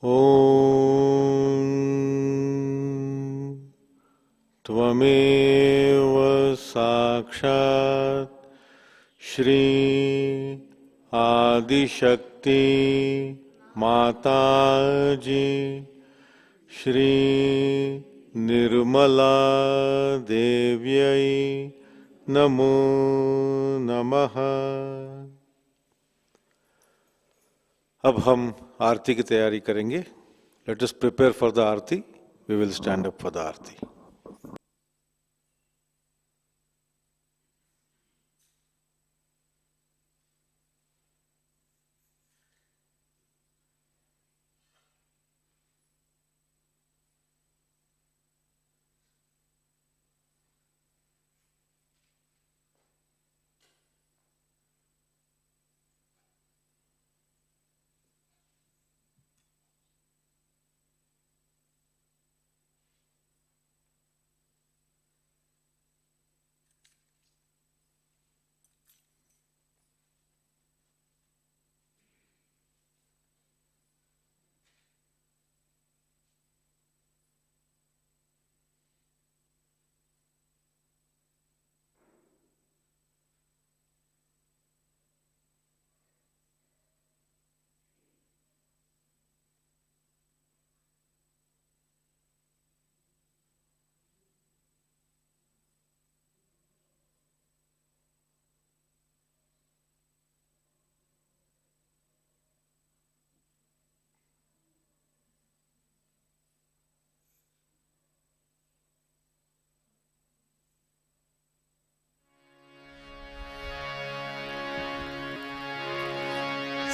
ओम त्वमेव साक्षात् श्री आदिशक्ति माताजी श्री निर्मला देव्यै नमो नमः। अब हम आरती की तैयारी करेंगे। Let us prepare for the aarti. We will stand up for the aarti.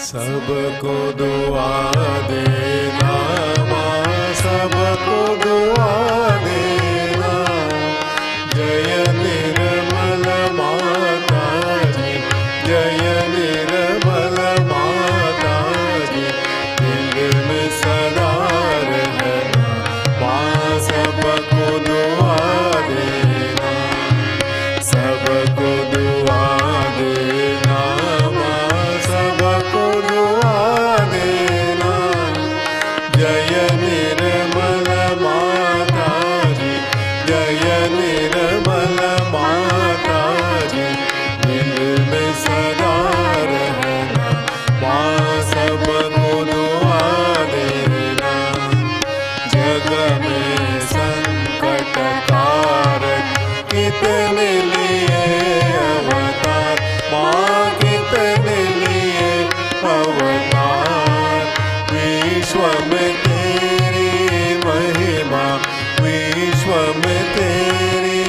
सबको दुआ देना माँ, सबको दुआ देना। जय निर्मल माता जी, जय निर्मल माता जी। दिल में सदा रहना माँ, सबको दुआ देना, सबको दुआ देना माँ, सबको दुआ देना। जय निर्मल माता जी, जय निर्मल माता जी। दिल में सदा रहना माँ, सबको दुआ देना। जग में संकट कारक कितने लिए अवतार माँ, कितने लिए अवतार। विश्व में तेरी महिमा, विश्व में तेरी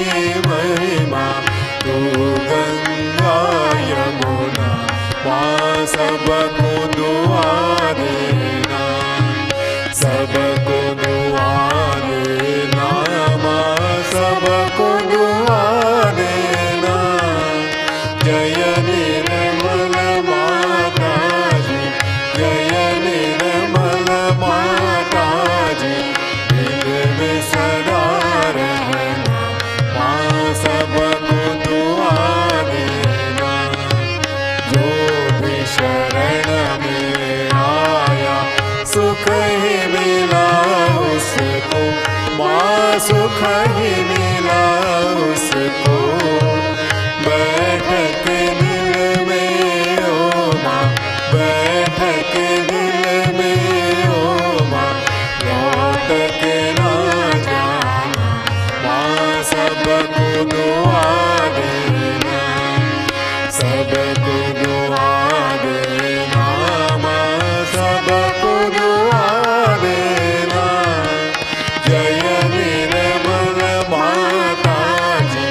महिमा। तू गंगा यमुना माँ, सबको दुआ देना, सबको दुआ देना माँ, सबको दुआ देना। जय निर्मल माता जी, जय निर्मल माता जी। दिल में सदा रहना माँ, सबको दुआ देना। जो भी शरण में आया सुख ही मिला उसको माँ, सुख ही मिला उसको। बैठक दिल में ओ माँ, बैठक दिल में ओ माँ। लौट के ना जाना माँ, सबको दुआ देना, सबको दुआ देना माँ, सबको दुआ देना। जय निर्मल माता जी,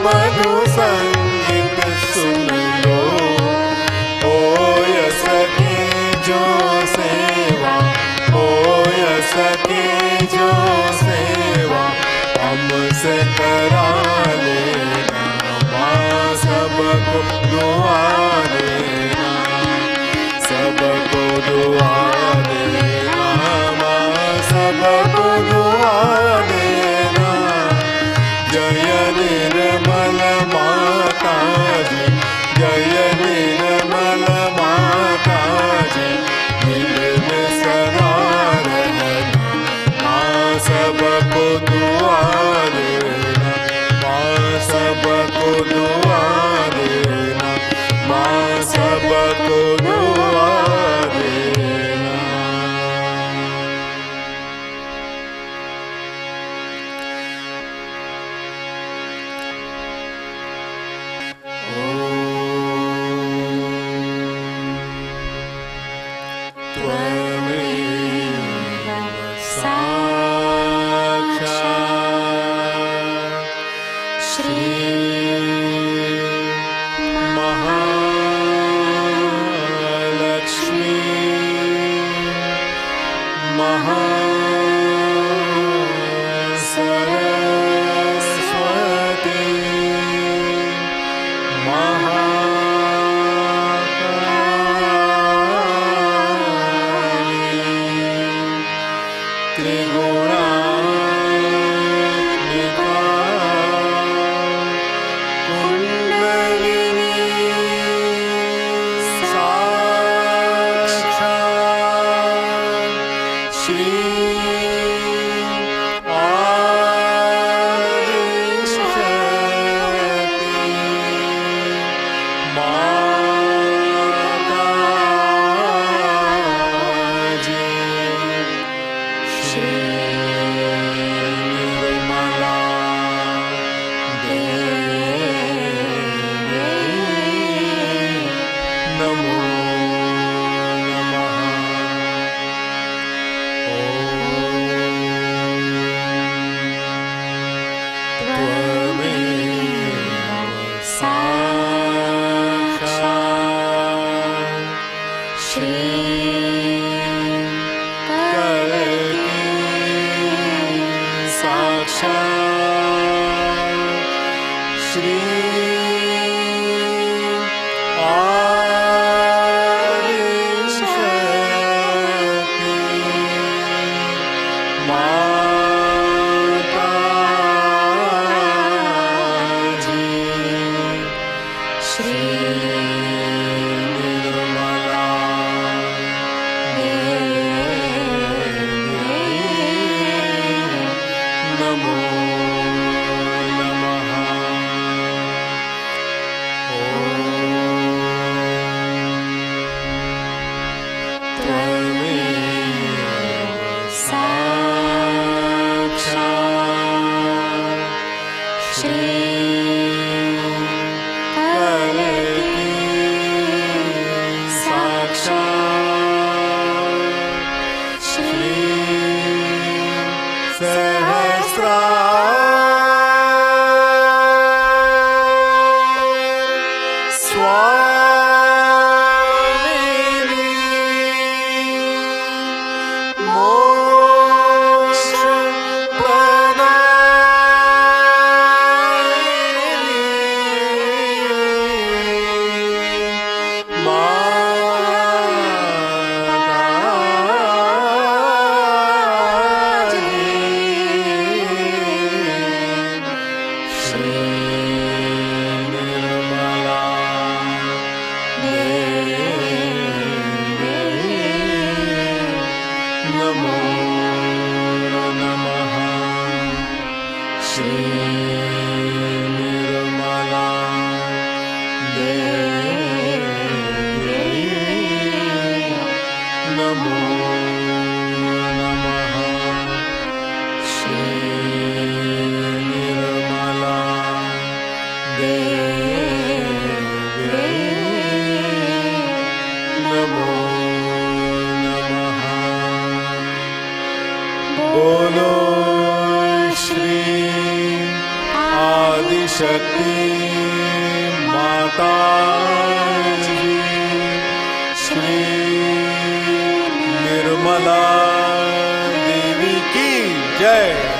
मधु संगीत सुन लो, हो सके जो सेवा, हो सके जो सेवा हमसे करा लेना, माँ सबको दुआ देना, सबको दुआ देना, माँ सबको दुआ देना। जय निर्मल माता जी, जय निर्मल माता जी, दिल में सदा रहना, माँ सबको दुआ देना, माँ सबको दुआ देना, माँ सबको दुआ देना। त्वमेव साक्षात् श्री महालक्ष्मी महासरस्वती महाकाली त्रिगुणात्मिका कुंडलिनी साक्षात् श्री आदिशक्ति माताजी, श्री निर्मला देवी नमो नमः। त्वमेव साक्षात् श्री कल्की साक्षात् श्री आदिशक्ति माताजी, श्री निर्मला देवी नमो नमः। त्वमेव साक्षात् श्री कल्की आदिशक्ति माताजी श्री निर्मला देवी की जय।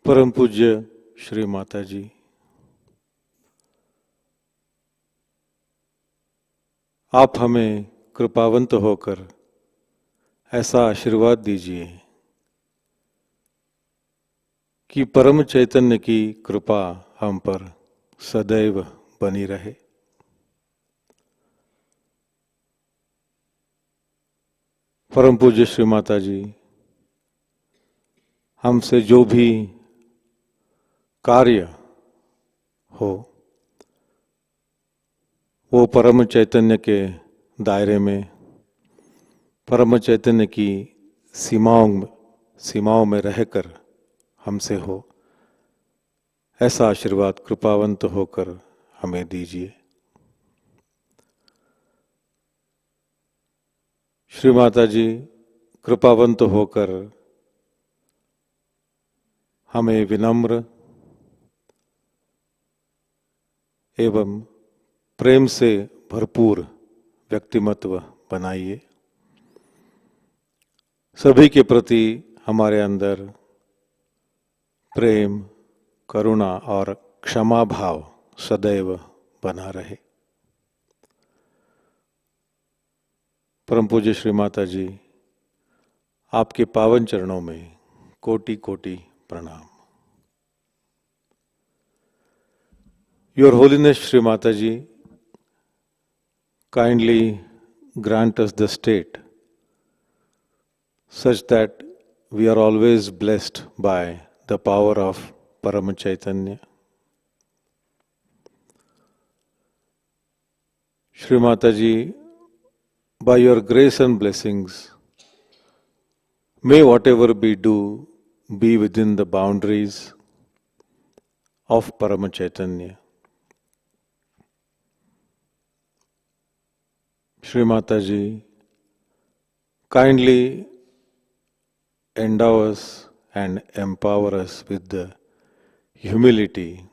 परम पूज्य श्री माताजी, आप हमें कृपावंत होकर ऐसा आशीर्वाद दीजिए कि परम चैतन्य की कृपा हम पर सदैव बनी रहे। परम पूज्य श्री माताजी, हमसे जो भी कार्य हो वो परम चैतन्य के दायरे में, परम चैतन्य की सीमाओं में रहकर हमसे हो, ऐसा आशीर्वाद कृपावंत होकर हमें दीजिए। श्री माताजी, कृपावंत होकर हमें विनम्र एवं प्रेम से भरपूर व्यक्तिमत्व बनाइए। सभी के प्रति हमारे अंदर प्रेम, करुणा और क्षमा भाव सदैव बना रहे। परम पूज्य श्री माता जी, आपके पावन चरणों में कोटि कोटि प्रणाम। Your holiness Shri Mata ji, kindly grant us the state such that we are always blessed by the power of Parama Chaitanya. Shri Mataji, by your grace and blessings, may whatever we do be within the boundaries of Parama Chaitanya. Shri Mataji, kindly endow us and empower us with the humility,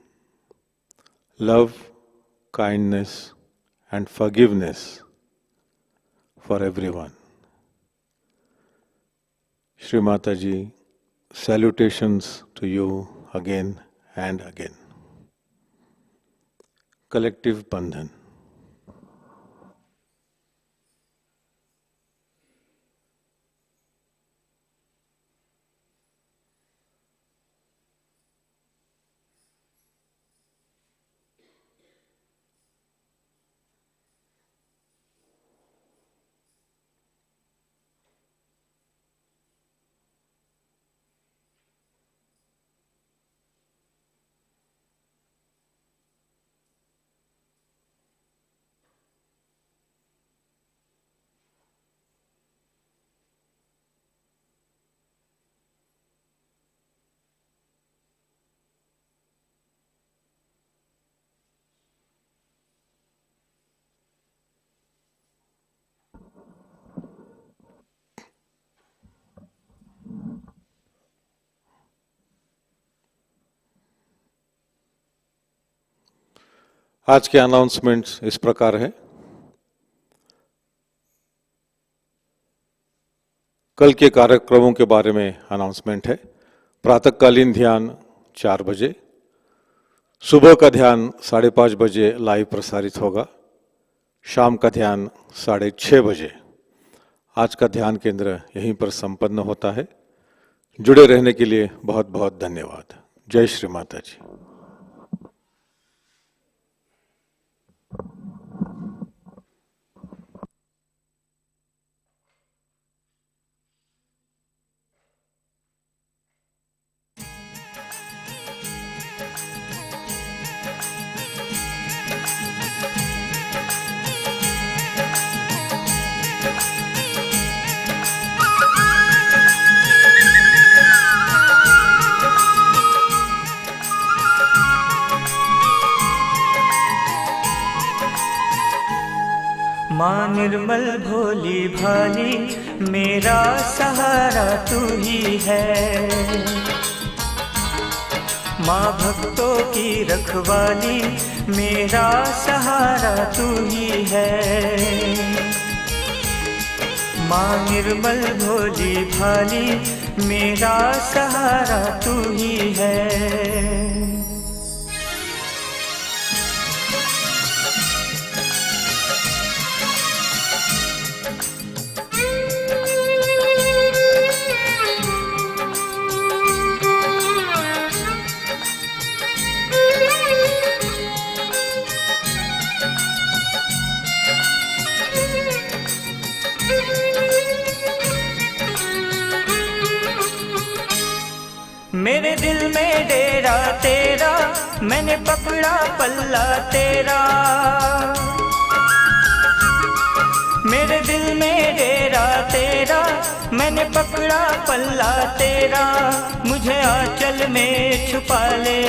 love, kindness and forgiveness for everyone. Shri Mataji, salutations to you again and again. Collective Bandhan. आज के announcements इस प्रकार है। कल के कार्यक्रमों के बारे में अनाउंसमेंट है। प्रातःकालीन ध्यान 4 बजे, सुबह का ध्यान 5:30 बजे लाइव प्रसारित होगा, शाम का ध्यान 6:30 बजे। आज का ध्यान केंद्र यहीं पर संपन्न होता है। जुड़े रहने के लिए बहुत बहुत धन्यवाद। जय श्री माता जी। माँ निर्मल भोली भाली मेरा सहारा तू ही है। माँ भक्तों की रखवाली मेरा सहारा तू ही है। माँ निर्मल भोली भाली मेरा सहारा तू ही है। मेरे दिल में डेरा तेरा, मैंने पकड़ा पल्ला तेरा। मेरे दिल में डेरा तेरा, मैंने पकड़ा पल्ला तेरा। मुझे आंचल में छुपा ले,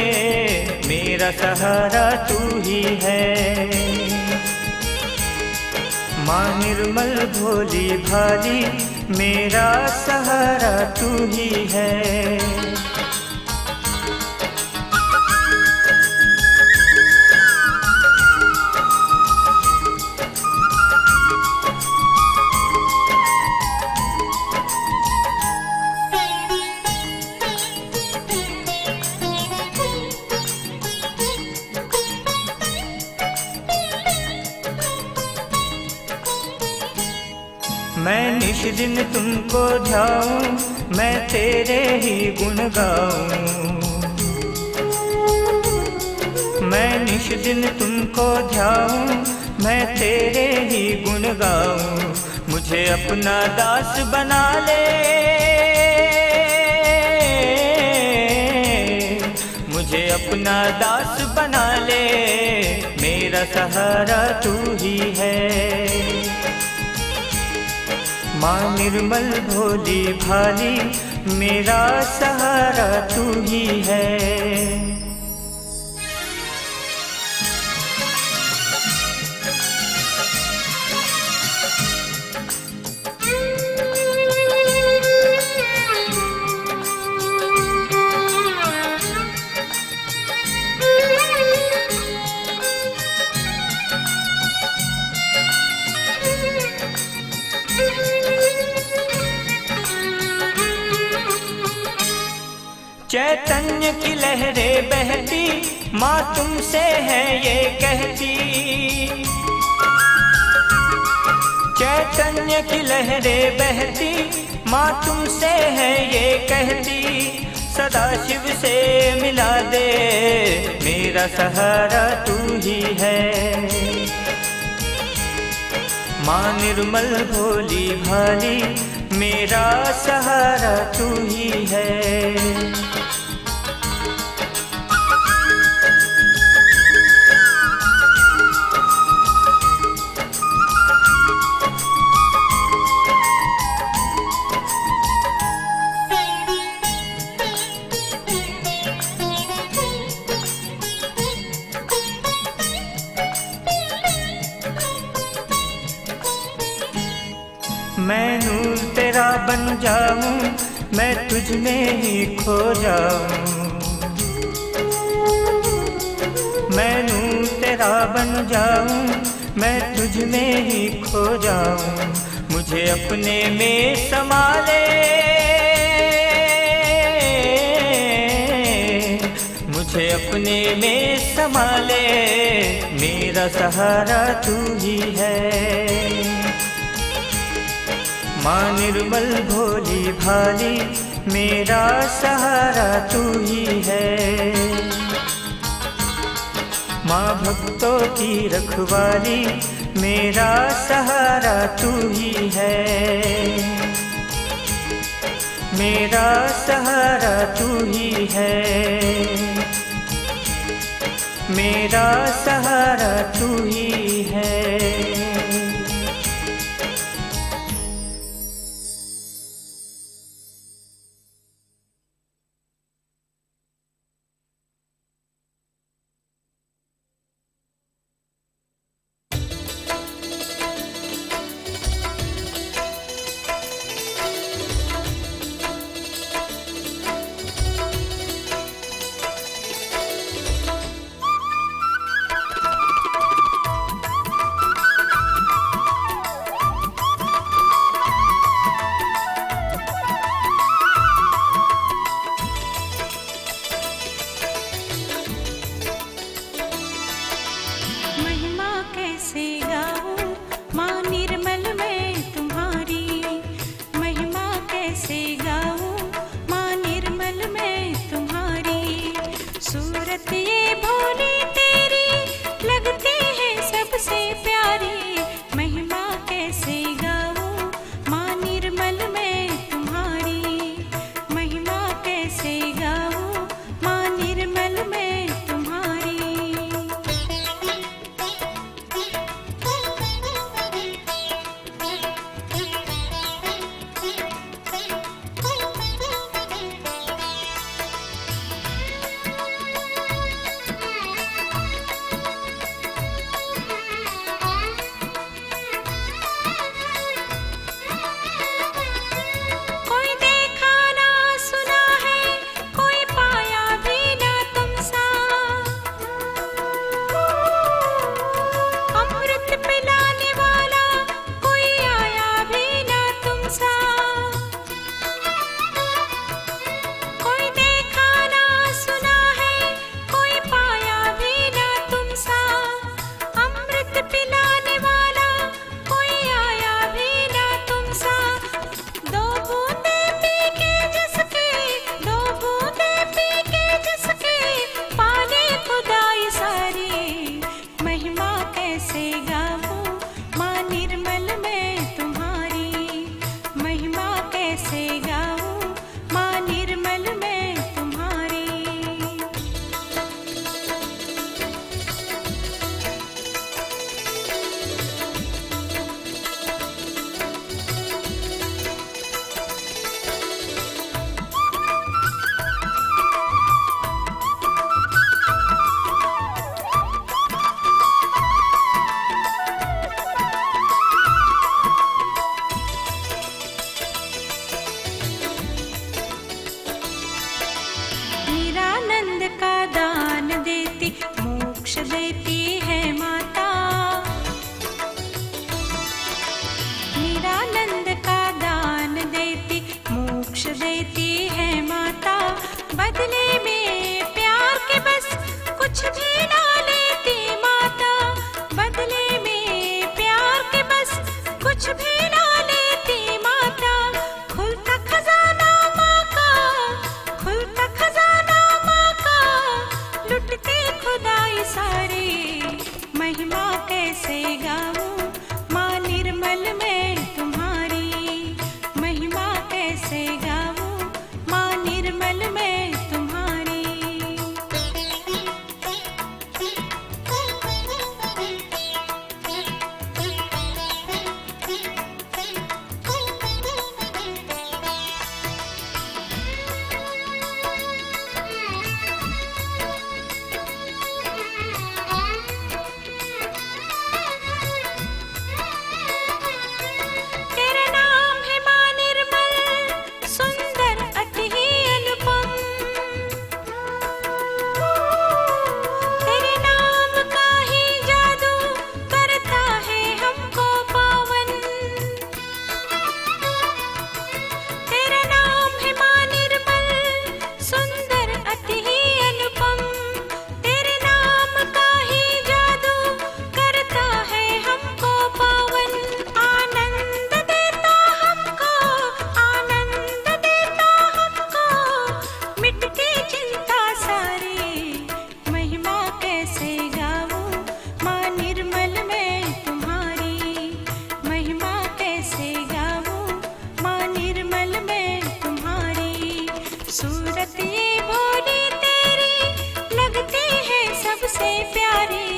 मेरा सहारा तू ही है। माँ निर्मल भोली भाली, मेरा सहारा तू ही है। मैं निश दिन तुमको ध्याऊं, मैं तेरे ही गुण गाऊं। मैं निश दिन तुमको ध्याऊं, मैं तेरे ही गुण गाऊं। मुझे अपना दास बना ले, मुझे अपना दास बना ले। मेरा सहारा तू ही है। माँ निर्मल भोली भाली, मेरा सहारा तू ही है। चैतन्य की लहरें बहती, माँ तुमसे है ये कहती। चैतन्य की लहरें बहती, माँ तुमसे है ये कहती। सदा शिव से मिला दे, मेरा सहारा तू ही है। माँ निर्मल भोली भाली, मेरा सहारा तू ही है। मैं नूर तेरा बन जाऊं, मैं तुझ में ही खो जाऊं। मैं नूर तेरा बन जाऊं, मैं तुझ में ही खो जाऊं। मुझे अपने में समा ले, मुझे अपने में समा ले। मेरा सहारा तू ही है। माँ निर्मल भोली भाली, मेरा सहारा तू ही है। माँ भक्तों की रखवाली, मेरा सहारा तू ही है। मेरा सहारा तू ही है। मेरा सहारा तू ही है। सूरत ये भोली तेरी लगती है सबसे प्यारी, महिमा कैसे गाऊं माँ निर्मल मैं तुम्हारी, महिमा कैसे गाऊं माँ निर्मल मैं तुम्हारी। कोई देखा ना सुना है, कोई पाया भी ना तुमसा, अमृत पिलाने वाला कोई आया भी ना तुमसा। कोई देखा ना सुना है, कोई पाया भी ना तुमसा, अमृत पिलाने वाला कोई आया भी ना तुमसा। दो बूंदे पी के जिसके, दो बूंदे पी के जिसके, पाले खुदाई सारी, महिमा कैसे गाऊं माँ निर्मल मैं तुम्हारी, महिमा कैसे गाऊं माँ निर्मल मैं तुम्हारी। निरानंद का दान देती, मोक्ष देती है माता, निरानंद का दान देती, मोक्ष देती है माता। बदले में प्यार के बस कुछ भी ना लेती माता, बदले में प्यार के बस कुछ भी ना लेती माता। खुलता खजाना माँ का, खुलता खजाना माँ का, लुटती खुदाई सारी, महिमा कैसे गाऊं माँ निर्मल मैं तुम्हारी, महिमा कैसे गाऊं माँ निर्मल मैं तुम्हारी। तेरा नाम है माँ निर्मल, सुंदर अति ही अनुपम, तेरे नाम का ही जादू करता है हमको पावन। तेरा नाम है माँ निर्मल, सुंदर अति ही अनुपम, तेरे नाम का ही जादू करता है हमको पावन। आनंद देता हमको, आनंद देता हमको, मिटती चिंता सारी, महिमा कैसे गाऊं माँ निर्मल मैं तुम्हारी, महिमा कैसे गाऊं माँ निर्मल मैं तुम्हारी। सूरत ये भोली तेरी लगती है सबसे प्यारी,